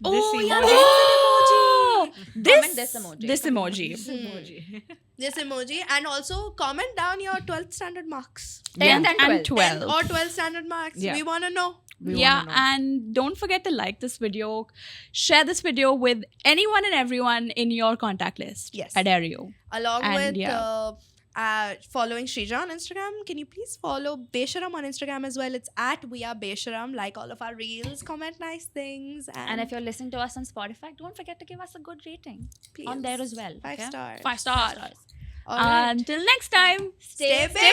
Oh, This yeah, emoji. Oh, Comment this emoji. This emoji. This emoji. This emoji, and also comment down your 12th standard marks. 10th and and 12th. 10 or 12 standard marks. Yeah. We want to know. We Yeah, wanna know. and don't forget to like this video, share this video with anyone and everyone in your contact list. Yes. I dare you. Along And with yeah. following Shrija on Instagram, can you please follow Besharam on Instagram as well? It's at We Are Besharam. Like all of our reels, comment nice things. And if you're listening to us on Spotify, don't forget to give us a good rating please, on there as well. 5 okay? stars. 5 stars. All right. Until next time. Stay Stay